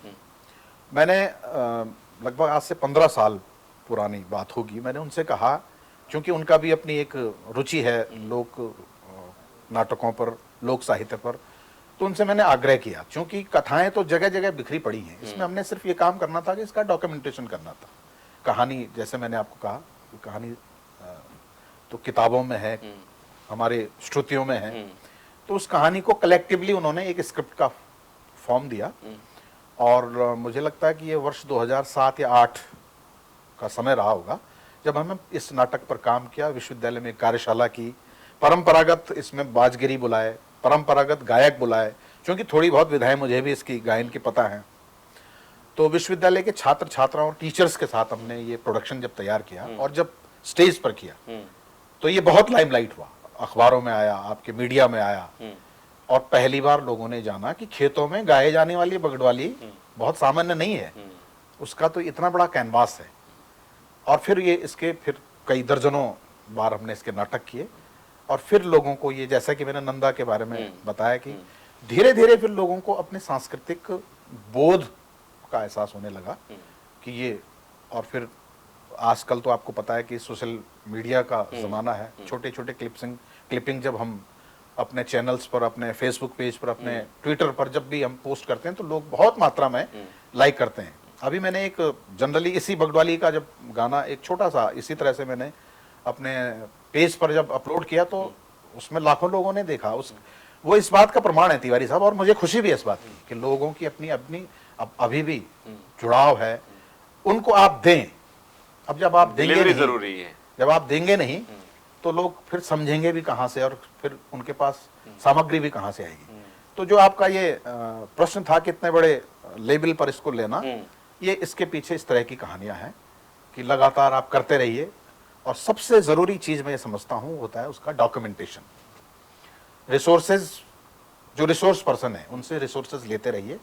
Speaker 2: मैंने लगभग आज से 15 साल पुरानी बात होगी, मैंने उनसे कहा, क्योंकि उनका भी अपनी एक रुचि है लोक नाटकों पर, लोक साहित्य पर, तो उनसे मैंने आग्रह किया, क्योंकि कथाएं तो जगह जगह बिखरी पड़ी हैं, इसमें हमने सिर्फ ये काम करना था कि इसका डॉक्यूमेंटेशन करना था। कहानी, जैसे मैंने आपको कहा, कहानी तो किताबों में है, हमारे श्रुतियों में है, तो उस कहानी को कलेक्टिवली उन्होंने एक स्क्रिप्ट का फॉर्म दिया, और मुझे लगता है कि ये वर्ष 2007 या 8 का समय रहा होगा जब हमने इस नाटक पर काम किया। विश्वविद्यालय में कार्यशाला की, परंपरागत इसमें बाजगिरी बुलाए, परंपरागत गायक बुलाए, क्योंकि थोड़ी बहुत विधाएं मुझे भी इसकी गायन की पता है। तो विश्वविद्यालय के छात्र छात्राओं और टीचर्स के साथ हमने ये प्रोडक्शन जब तैयार किया और जब स्टेज पर किया तो ये बहुत लाइमलाइट हुआ, अखबारों में आया, आपके मीडिया में आया, और पहली बार लोगों ने जाना कि खेतों में गाए जाने वाली बगड़वाली बहुत सामान्य नहीं है, उसका तो इतना बड़ा कैनवास है। और फिर ये इसके फिर कई दर्जनों बार हमने इसके नाटक किए, और फिर लोगों को ये, जैसा कि मैंने नंदा के बारे में बताया, कि धीरे धीरे फिर लोगों को अपने सांस्कृतिक बोध का एहसास होने लगा कि ये, और फिर आजकल तो आपको पता है कि सोशल मीडिया का ज़माना है, छोटे छोटे क्लिपिंग जब हम अपने चैनल्स पर, अपने फेसबुक पेज पर, अपने ट्विटर पर जब भी हम पोस्ट करते हैं तो लोग बहुत मात्रा में लाइक करते हैं। अभी मैंने एक जनरली इसी बगडवाली का जब गाना एक छोटा सा इसी तरह से मैंने अपने पेज पर जब अपलोड किया तो उसमें लाखों लोगों ने देखा। उस वो इस बात का प्रमाण है तिवारी साहब, और मुझे खुशी भी है इस बात की कि लोगों की अपनी अपनी अभी भी जुड़ाव है, उनको आप दें। अब जब आप देंगे
Speaker 1: डिलीवरी
Speaker 2: नहीं,
Speaker 1: जरूरी है।
Speaker 2: जब आप देंगे नहीं तो लोग फिर समझेंगे भी कहाँ से, और फिर उनके पास सामग्री भी कहाँ से आएगी। तो जो आपका ये प्रश्न था कि इतने बड़े लेवल पर इसको लेना, ये इसके पीछे इस तरह की कहानियां हैं कि लगातार आप करते रहिए, और सबसे जरूरी चीज मैं ये समझता हूं होता है उसका डॉक्यूमेंटेशन। रिसोर्सेज, जो रिसोर्स पर्सन है उनसे रिसोर्सेज लेते रहिए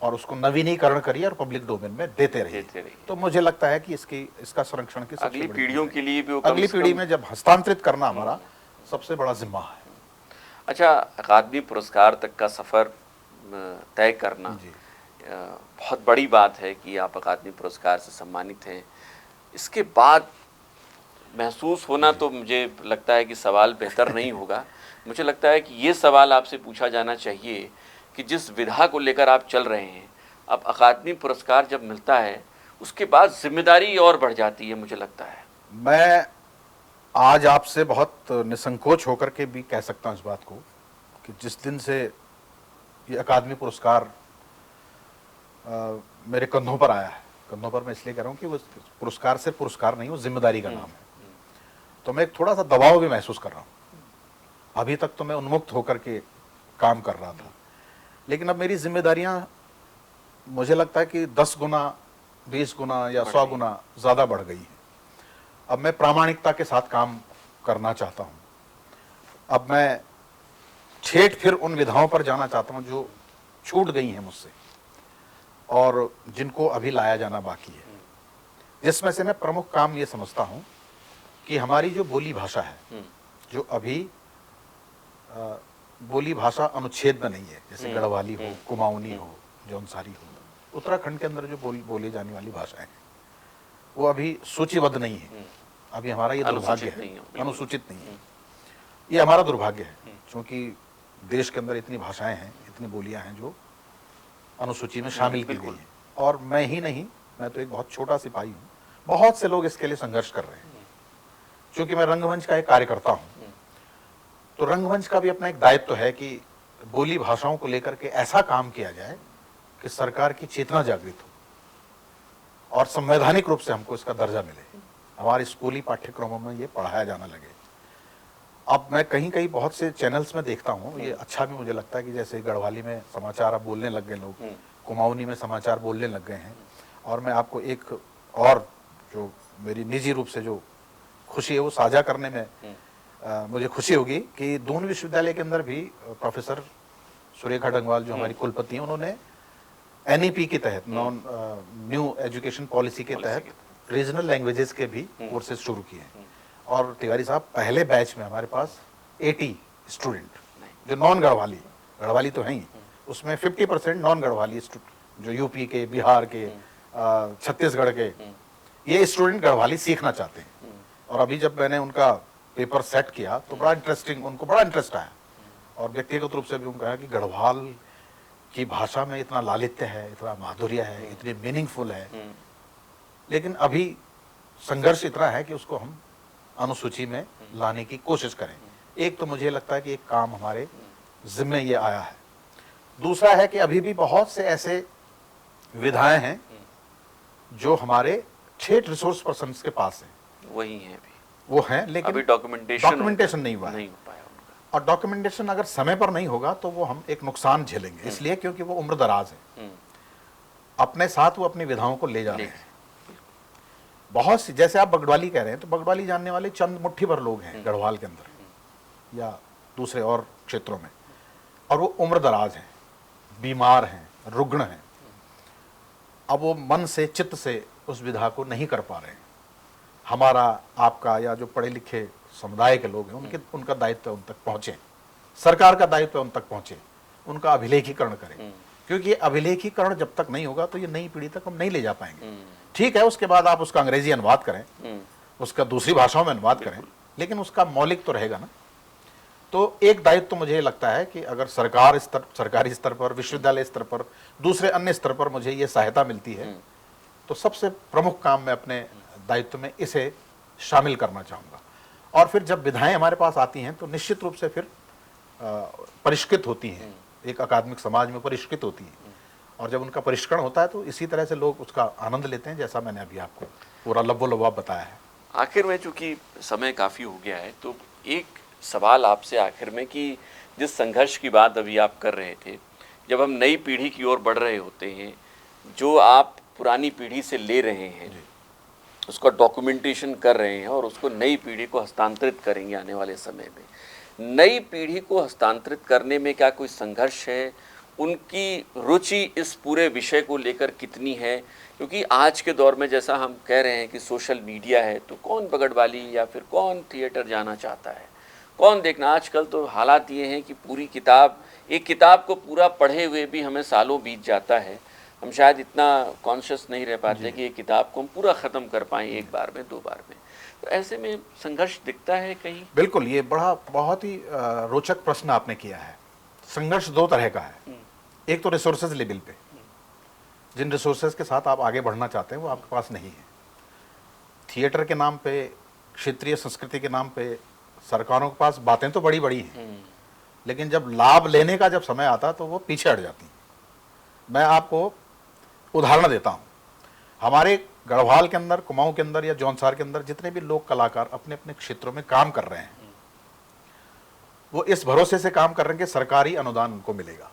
Speaker 2: और उसको नवीनीकरण करिए और पब्लिक डोमेन में देते रहिए। तो मुझे लगता है कि इसका संरक्षण की सबसे
Speaker 1: अगली
Speaker 2: बड़ी
Speaker 1: पीढ़ियों के लिए भी वो
Speaker 2: अगली पीढ़ी में जब हस्तांतरित करना हमारा सबसे बड़ा जिम्मा है।
Speaker 1: अच्छा, अकादमी पुरस्कार तक का सफर तय करना
Speaker 2: जी।
Speaker 1: बहुत बड़ी बात है कि आप अकादमी पुरस्कार से सम्मानित हैं। इसके बाद महसूस होना तो मुझे लगता है कि सवाल बेहतर नहीं होगा। मुझे लगता है कि ये सवाल आपसे पूछा जाना चाहिए कि जिस विधा को लेकर आप चल रहे हैं, अब अकादमी पुरस्कार जब मिलता है उसके बाद जिम्मेदारी और बढ़ जाती है। मुझे लगता है
Speaker 2: मैं आज आपसे बहुत निसंकोच होकर के भी कह सकता हूं इस बात को कि जिस दिन से ये अकादमी पुरस्कार मेरे कंधों पर आया है, कंधों पर मैं इसलिए कह रहा हूं कि वो पुरस्कार से पुरस्कार नहीं, वो जिम्मेदारी का नाम है, तो मैं एक थोड़ा सा दबाव भी महसूस कर रहा हूं। अभी तक तो मैं उन्मुक्त होकर के काम कर रहा था, लेकिन अब मेरी जिम्मेदारियां मुझे लगता है कि 10 गुना 20 गुना या 100 गुना ज्यादा बढ़ गई है। अब मैं प्रामाणिकता के साथ काम करना चाहता हूं। अब मैं छेड़ फिर उन विधाओं पर जाना चाहता हूं जो छूट गई हैं मुझसे और जिनको अभी लाया जाना बाकी है। जिसमें से मैं प्रमुख काम ये समझता हूं कि हमारी जो बोली भाषा है, जो अभी बोली भाषा अनुच्छेद में नहीं है, जैसे गढ़वाली हो, कुमाऊनी हो, जौनसारी हो, उत्तराखंड के अंदर जो बोली जाने वाली भाषाएं हैं वो अभी सूचीबद्ध नहीं है। अभी हमारा ये दुर्भाग्य है, अनुसूचित नहीं है। ये हमारा दुर्भाग्य है, क्योंकि देश के अंदर इतनी भाषाएं हैं, इतनी बोलियां हैं जो अनुसूची में शामिल की गई हैं। और मैं ही नहीं, मैं तो एक बहुत छोटा सिपाही हूँ, बहुत से लोग इसके लिए संघर्ष कर रहे हैं। क्योंकि मैं रंगमंच का एक कार्यकर्ता हूँ, तो रंगमंच का भी अपना एक दायित्व है कि बोली भाषाओं को लेकर के ऐसा काम किया जाए कि सरकार की चेतना जागृत हो और संवैधानिक रूप से हमको इसका दर्जा मिले, हमारे स्कूली पाठ्यक्रमों में ये पढ़ाया जाना लगे। अब मैं कहीं कहीं बहुत से चैनल्स में देखता हूँ, ये अच्छा भी मुझे लगता है कि जैसे गढ़वाली में समाचार अब बोलने लग गए लोग, कुमाऊनी में समाचार बोलने लग गए हैं। और मैं आपको एक और जो मेरी निजी रूप से जो खुशी है वो साझा करने में मुझे खुशी होगी कि दून विश्वविद्यालय के अंदर भी प्रोफेसर सुरेखा डंगवाल जो हमारी कुलपति हैं, उन्होंने एनईपी के तहत, नॉन न्यू एजुकेशन पॉलिसी के तहत रीजनल लैंग्वेजेस के भी कोर्सेज शुरू किए हैं। और तिवारी साहब, पहले बैच में हमारे पास 80 स्टूडेंट जो नॉन गढ़वाली, गढ़वाली तो है ही, उसमें 50% नॉन गढ़वाली जो यूपी के, बिहार के, छत्तीसगढ़ के, ये स्टूडेंट गढ़वाली सीखना चाहते हैं। और अभी जब मैंने उनका पेपर सेट किया तो बड़ा इंटरेस्टिंग, उनको बड़ा इंटरेस्ट आया और व्यक्तिगत रूप से भी उन्होंने कहा कि गढ़वाल की भाषा में इतना लालित्य है, इतना माधुर्य है, इतनी मीनिंगफुल है, लेकिन अभी संघर्ष इतना है कि उसको हम अनुसूची में लाने की कोशिश करें। एक तो मुझे लगता है कि एक काम हमारे जिम्मे ये आया है। दूसरा है कि अभी भी बहुत से ऐसे विधाएं हैं जो हमारे ठेठ रिसोर्स पर्सन के पास हैं,
Speaker 1: वही है अभी,
Speaker 2: वो हैं, लेकिन
Speaker 1: अभी डॉक्यूमेंटेशन
Speaker 2: नहीं हुआ है।
Speaker 1: नहीं हो पाया उनका।
Speaker 2: और डॉक्यूमेंटेशन अगर समय पर नहीं होगा तो वो हम एक नुकसान झेलेंगे, इसलिए क्योंकि वो उम्र दराज है, अपने साथ वो अपनी विधाओं को ले जा रहे हैं। बहुत सी, जैसे आप बगडवाली कह रहे हैं, तो बगडवाली जानने वाले चंद मुट्ठी भर लोग हैं गढ़वाल के अंदर या दूसरे और क्षेत्रों में, और वो उम्र दराज हैं, बीमार हैं, रुग्ण हैं। अब वो मन से, चित्त से उस विधा को नहीं कर पा रहे हैं। हमारा, आपका या जो पढ़े लिखे समुदाय के लोग हैं, उनका दायित्व उन तक पहुंचे, सरकार का दायित्व उन तक पहुंचे, उनका अभिलेखीकरण करें, क्योंकि ये अभिलेखीकरण जब तक नहीं होगा तो ये नई पीढ़ी तक हम नहीं ले जा पाएंगे। ठीक है, उसके बाद आप उसका अंग्रेजी अनुवाद करें, उसका दूसरी भाषाओं में अनुवाद करें, लेकिन उसका मौलिक तो रहेगा ना। तो एक दायित्व तो मुझे लगता है कि अगर सरकारी स्तर पर, विश्वविद्यालय स्तर पर, दूसरे अन्य स्तर पर मुझे ये सहायता मिलती है तो सबसे प्रमुख काम मैं अपने दायित्व में इसे शामिल करना चाहूँगा। और फिर जब विधाएं हमारे पास आती हैं तो निश्चित रूप से फिर परिष्कृत होती हैं, एक अकादमिक समाज में परिष्कृत होती हैं, और जब उनका परिष्करण होता है तो इसी तरह से लोग उसका आनंद लेते हैं, जैसा मैंने अभी आपको पूरा लबो-लबाब बताया है।
Speaker 1: आखिर में चूंकि समय काफ़ी हो गया है, तो एक सवाल आपसे आखिर में कि जिस संघर्ष की बात अभी आप कर रहे थे, जब हम नई पीढ़ी की ओर बढ़ रहे होते हैं, जो आप पुरानी पीढ़ी से ले रहे हैं, उसका डॉक्यूमेंटेशन कर रहे हैं और उसको नई पीढ़ी को हस्तांतरित करेंगे आने वाले समय में, नई पीढ़ी को हस्तांतरित करने में क्या कोई संघर्ष है? उनकी रुचि इस पूरे विषय को लेकर कितनी है? क्योंकि आज के दौर में जैसा हम कह रहे हैं कि सोशल मीडिया है, तो कौन बगड़वाली या फिर कौन थिएटर जाना चाहता है, कौन देखना। आजकल तो हालात ये हैं कि पूरी किताब, एक किताब को पूरा पढ़े हुए भी हमें सालों बीत जाता है। हम शायद इतना कॉन्शियस नहीं रह पाते कि ये किताब को हम पूरा ख़त्म कर पाएँ एक बार में, 2 बार में। तो ऐसे में संघर्ष दिखता है कहीं?
Speaker 2: बिल्कुल, ये बहुत ही रोचक प्रश्न आपने किया है। संघर्ष 2 तरह का है। एक तो रिसोर्सेज लेवल पे, जिन रिसोर्सेज के साथ आप आगे बढ़ना चाहते हैं वो आपके पास नहीं है। थिएटर के नाम पे, क्षेत्रीय संस्कृति के नाम पे सरकारों के पास बातें तो बड़ी बड़ी हैं, लेकिन जब लाभ लेने का जब समय आता तो वो पीछे हट जाती हैं। मैं आपको उदाहरण देता हूँ। हमारे गढ़वाल के अंदर, कुमाऊं के अंदर या जौनसार के अंदर जितने भी लोक कलाकार अपने अपने क्षेत्रों में काम कर रहे हैं, वो इस भरोसे से काम कर रहे हैं कि सरकारी अनुदान उनको मिलेगा,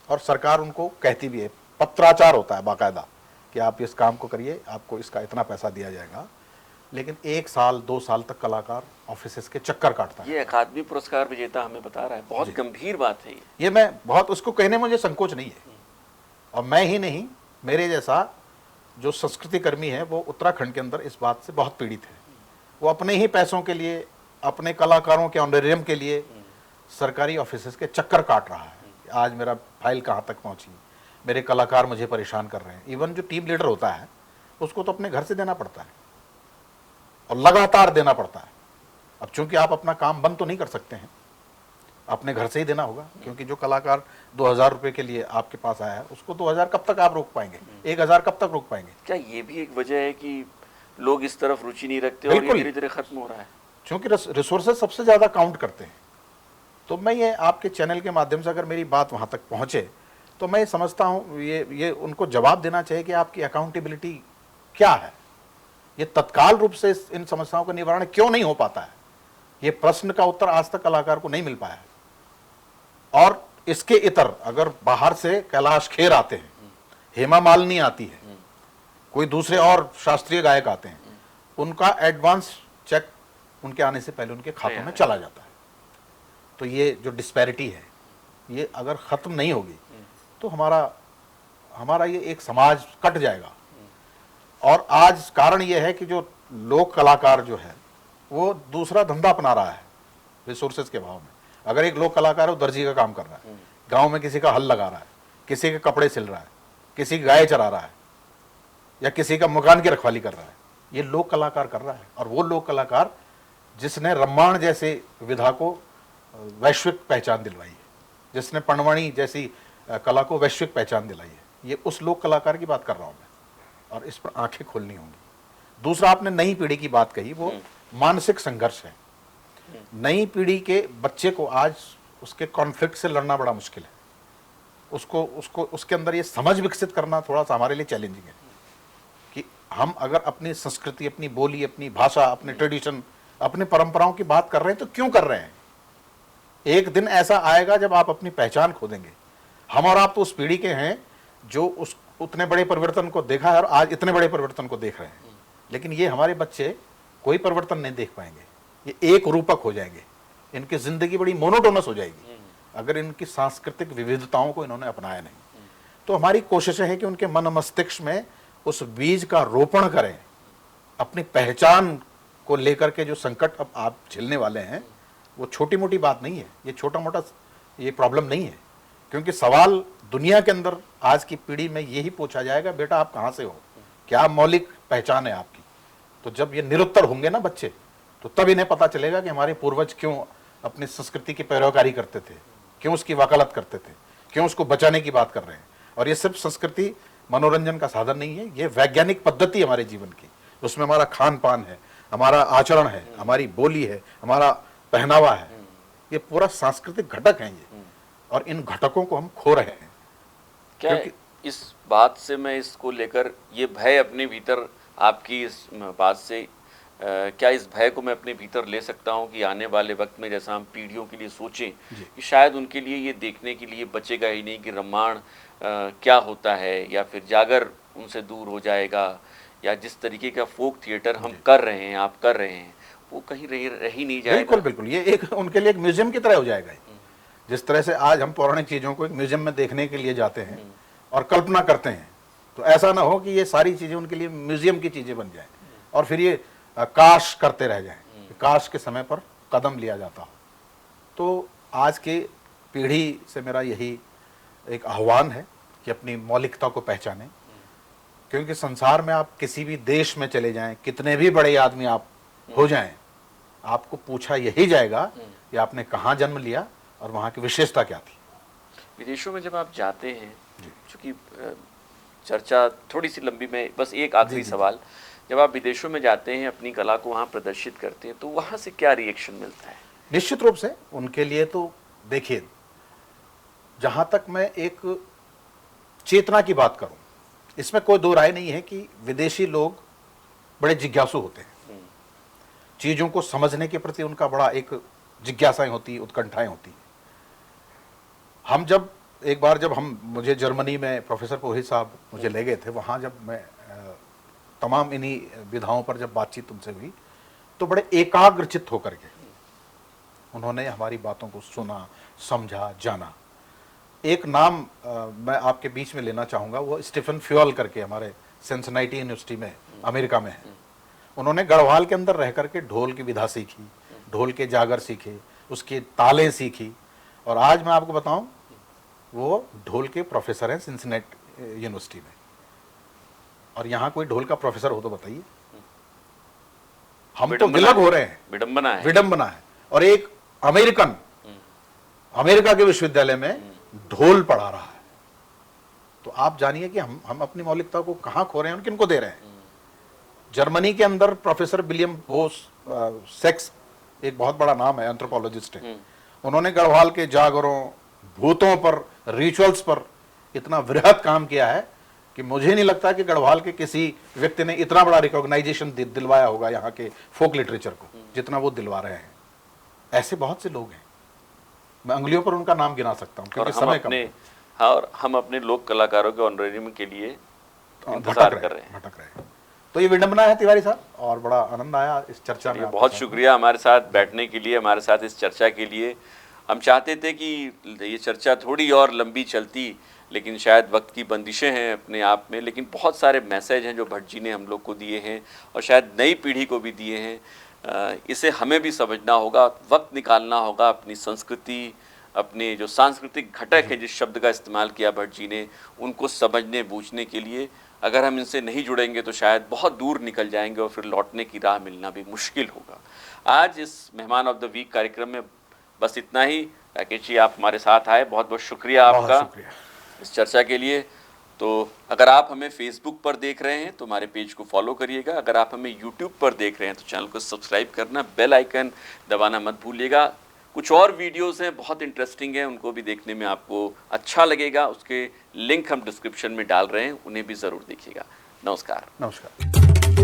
Speaker 2: और सरकार उनको कहती भी है, पत्राचार होता है बाकायदा कि आप इस काम को करिए, आपको इसका इतना पैसा दिया जाएगा। लेकिन 1 साल 2 साल तक कलाकार ऑफिसेस के चक्कर काटता है।
Speaker 1: ये अकादमी पुरस्कार विजेता हमें बता रहा है, बहुत गंभीर बात है
Speaker 2: ये मैं बहुत उसको कहने में मुझे संकोच नहीं है। और मैं ही नहीं, मेरे जैसा जो संस्कृति कर्मी है वो उत्तराखंड के अंदर इस बात से बहुत पीड़ित है। वो अपने ही पैसों के लिए, अपने कलाकारों के ऑनरेरियम के लिए सरकारी ऑफिसेस के चक्कर काट रहा है। आज मेरा फाइल कहाँ तक पहुँची, मेरे कलाकार मुझे परेशान कर रहे हैं। इवन जो टीम लीडर होता है उसको तो अपने घर से देना पड़ता है और लगातार देना पड़ता है। अब चूंकि आप अपना काम बंद तो नहीं कर सकते हैं, अपने घर से ही देना होगा, क्योंकि जो कलाकार 2000 रुपये के लिए आपके पास आया है उसको 2000 कब तक आप रोक पाएंगे, 1000 कब तक रोक पाएंगे?
Speaker 1: क्या ये भी एक वजह है कि लोग इस तरफ रुचि नहीं रखते और ये धीरे धीरे खत्म हो रहा है?
Speaker 2: क्योंकि रिसोर्सेज सबसे ज़्यादा काउंट करते हैं। तो मैं ये आपके चैनल के माध्यम से अगर मेरी बात वहाँ तक पहुँचे तो मैं समझता हूँ ये उनको जवाब देना चाहिए कि आपकी अकाउंटेबिलिटी क्या है। ये तत्काल रूप से इन समस्याओं का निवारण क्यों नहीं हो पाता है, ये प्रश्न का उत्तर आज तक कलाकार को नहीं मिल पाया है। और इसके इतर अगर बाहर से कैलाश खेर आते हैं, हेमा मालिनी आती है, कोई दूसरे और शास्त्रीय गायक आते हैं, उनका एडवांस चेक उनके आने से पहले उनके खातों में चला जाता है। तो ये जो डिस्पैरिटी है ये अगर ख़त्म नहीं होगी तो हमारा ये एक समाज कट जाएगा। और आज कारण ये है कि जो लोक कलाकार जो है वो दूसरा धंधा अपना रहा है रिसोर्सेज के भाव में। अगर एक लोक कलाकार है वो दर्जी का काम कर रहा है, गांव में किसी का हल लगा रहा है, किसी के कपड़े सिल रहा है, किसी की गाय चरा रहा है, या किसी का मकान की रखवाली कर रहा है, ये लोक कलाकार कर रहा है। और वो लोक कलाकार जिसने रम्माण जैसे विधा को वैश्विक पहचान दिलवाई है, जिसने पणवाणी जैसी कला को वैश्विक पहचान दिलाई है, ये उस लोक कलाकार की बात कर रहा हूँ मैं। और इस पर आंखें खोलनी होंगी। दूसरा, आपने नई पीढ़ी की बात कही, वो मानसिक संघर्ष है। नई पीढ़ी के बच्चे को आज उसके कॉन्फ्लिक्ट से लड़ना बड़ा मुश्किल है। उसको उसके अंदर ये समझ विकसित करना थोड़ा सा हमारे लिए चैलेंजिंग है कि हम अगर अपनी संस्कृति, अपनी बोली, अपनी भाषा, अपने ट्रेडिशन, अपनी परंपराओं की बात कर रहे हैं तो क्यों कर रहे हैं। एक दिन ऐसा आएगा जब आप अपनी पहचान खो देंगे। हम और आप तो उस पीढ़ी के हैं जो उतने बड़े परिवर्तन को देखा है और आज इतने बड़े परिवर्तन को देख रहे हैं, लेकिन ये हमारे बच्चे कोई परिवर्तन नहीं देख पाएंगे। ये एक रूपक हो जाएंगे, इनकी जिंदगी बड़ी मोनोटोनस हो जाएगी अगर इनकी सांस्कृतिक विविधताओं को इन्होंने अपनाया नहीं। तो हमारी कोशिशें हैं कि उनके मन मस्तिष्क में उस बीज का रोपण करें। अपनी पहचान को लेकर के जो संकट अब आप झेलने वाले हैं वो छोटी मोटी बात नहीं है, ये छोटा मोटा ये प्रॉब्लम नहीं है। क्योंकि सवाल दुनिया के अंदर आज की पीढ़ी में यही पूछा जाएगा, बेटा आप कहाँ से हो, क्या मौलिक पहचान है आपकी। तो जब ये निरुत्तर होंगे ना बच्चे, तो तब इन्हें पता चलेगा कि हमारे पूर्वज क्यों अपनी संस्कृति की पैरोकारी करते थे, क्यों उसकी वकालत करते थे, क्यों उसको बचाने की बात कर रहे हैं। और ये सिर्फ संस्कृति मनोरंजन का साधन नहीं है, ये वैज्ञानिक पद्धति हमारे जीवन की, उसमें हमारा खान पान है, हमारा आचरण है, हमारी बोली है, हमारा पहनावा है, ये पूरा सांस्कृतिक घटक है ये, और इन घटकों को हम खो रहे हैं।
Speaker 1: क्या इस बात से मैं इसको लेकर ये भय अपने भीतर, आपकी इस बात से क्या इस भय को मैं अपने भीतर ले सकता हूँ कि आने वाले वक्त में जैसा हम पीढ़ियों के लिए सोचें कि शायद उनके लिए ये देखने के लिए बचेगा ही नहीं कि रामायण क्या होता है, या फिर जागर उनसे दूर हो जाएगा, या जिस तरीके का फोक थिएटर हम कर रहे हैं, आप कर रहे हैं, वो कहीं रह ही नहीं जाएगा।
Speaker 2: बिल्कुल बिल्कुल, ये एक उनके लिए एक म्यूजियम की तरह हो जाएगा। जिस तरह से आज हम पौराणिक चीज़ों को एक म्यूजियम में देखने के लिए जाते हैं और कल्पना करते हैं, तो ऐसा ना हो कि ये सारी चीज़ें उनके लिए म्यूजियम की चीज़ें बन जाएं और फिर ये काश करते रह जाएं, काश के समय पर कदम लिया जाता हो। तो आज के पीढ़ी से मेरा यही एक आह्वान है कि अपनी मौलिकता को पहचानें, क्योंकि संसार में आप किसी भी देश में चले जाएं, कितने भी बड़े आदमी आप हो जाएं, आपको पूछा यही जाएगा कि आपने कहाँ जन्म लिया और वहाँ की विशेषता क्या थी।
Speaker 1: विदेशों में जब आप जाते हैं, चूँकि चर्चा थोड़ी सी लंबी, में बस एक आखिरी सवाल, जब आप विदेशों में जाते हैं, अपनी कला को वहाँ प्रदर्शित करते हैं, तो वहाँ से क्या रिएक्शन मिलता है?
Speaker 2: निश्चित रूप से उनके लिए तो देखिए, जहाँ तक मैं एक चेतना की बात करूँ, इसमें कोई दो राय नहीं है कि विदेशी लोग बड़े जिज्ञासु होते हैं, चीज़ों को समझने के प्रति उनका बड़ा एक जिज्ञासाएं होती, उत्कंठाएं होती। हम जब एक बार मुझे जर्मनी में प्रोफेसर पुरोहित साहब मुझे ले गए थे, वहाँ जब मैं तमाम इन्हीं विधाओं पर जब बातचीत उनसे हुई, तो बड़े एकाग्रचित्त होकर के उन्होंने हमारी बातों को सुना, समझा, जाना। एक नाम मैं आपके बीच में लेना चाहूँगा, वो स्टीफन फ्यूअल करके हमारे सिंसिनाटी यूनिवर्सिटी में अमेरिका में है। उन्होंने गढ़वाल के अंदर रह करके ढोल की विधा सीखी, ढोल के जागर सीखे, उसकी तालें सीखी, और आज मैं आपको बताऊं वो ढोल के प्रोफेसर हैं सिंसिनाटी यूनिवर्सिटी में। और यहाँ कोई ढोल का प्रोफेसर हो तो बताइए, हम तो विलग हो रहे हैं, विडंबना है। और एक अमेरिकन अमेरिका के विश्वविद्यालय में ढोल पढ़ा रहा है, तो आप जानिए कि हम अपनी मौलिकता को कहाँ खो रहे हैं और किनको दे रहे हैं। जर्मनी के अंदर प्रोफेसर विलियम बोस सेक्स, एक बहुत बड़ा नाम है, एंथ्रोपोलॉजिस्ट है, उन्होंने गढ़वाल के जागरों, भूतों पर, रिचुअल्स पर इतना वृहद काम किया है कि मुझे नहीं लगता कि गढ़वाल के किसी व्यक्ति ने इतना बड़ा रिकॉग्नाइजेशन दिलवाया होगा यहाँ के फोक लिटरेचर को, जितना वो दिलवा रहे हैं। ऐसे बहुत से लोग हैं, मैं अंगुलियों पर उनका नाम गिना सकता हूँ, क्योंकि समय कम है।
Speaker 1: और हम अपने लोक कलाकारों के ऑनरेरियम के लिए इंतजार कर रहे हैं।
Speaker 2: तो ये विडंबना है तिवारी साहब, और बड़ा आनंद आया इस चर्चा में।
Speaker 1: बहुत शुक्रिया हमारे साथ बैठने के लिए, हमारे साथ इस चर्चा के लिए। हम चाहते थे कि ये चर्चा थोड़ी और लंबी चलती, लेकिन शायद वक्त की बंदिशें हैं अपने आप में, लेकिन बहुत सारे मैसेज हैं जो भट्ट जी ने हम लोग को दिए हैं और शायद नई पीढ़ी को भी दिए हैं। इसे हमें भी समझना होगा, वक्त निकालना होगा अपनी संस्कृति, अपने जो सांस्कृतिक घटक है, जिस शब्द का इस्तेमाल किया भट्ट जी ने, उनको समझने बूझने के लिए। अगर हम इनसे नहीं जुड़ेंगे तो शायद बहुत दूर निकल जाएंगे और फिर लौटने की राह मिलना भी मुश्किल होगा। आज इस मेहमान ऑफ द वीक कार्यक्रम में बस इतना ही। राकेश जी, आप हमारे साथ आए, बहुत बहुत शुक्रिया आपका इस चर्चा के लिए। तो अगर आप हमें फेसबुक पर देख रहे हैं तो हमारे पेज को फॉलो करिएगा। अगर आप हमें यूट्यूब पर देख रहे हैं तो चैनल को सब्सक्राइब करना, बेल आइकन दबाना मत भूलिएगा। कुछ और वीडियोस हैं, बहुत इंटरेस्टिंग हैं, उनको भी देखने में आपको अच्छा लगेगा। उसके लिंक हम डिस्क्रिप्शन में डाल रहे हैं, उन्हें भी ज़रूर देखिएगा। नमस्कार।
Speaker 2: नमस्कार।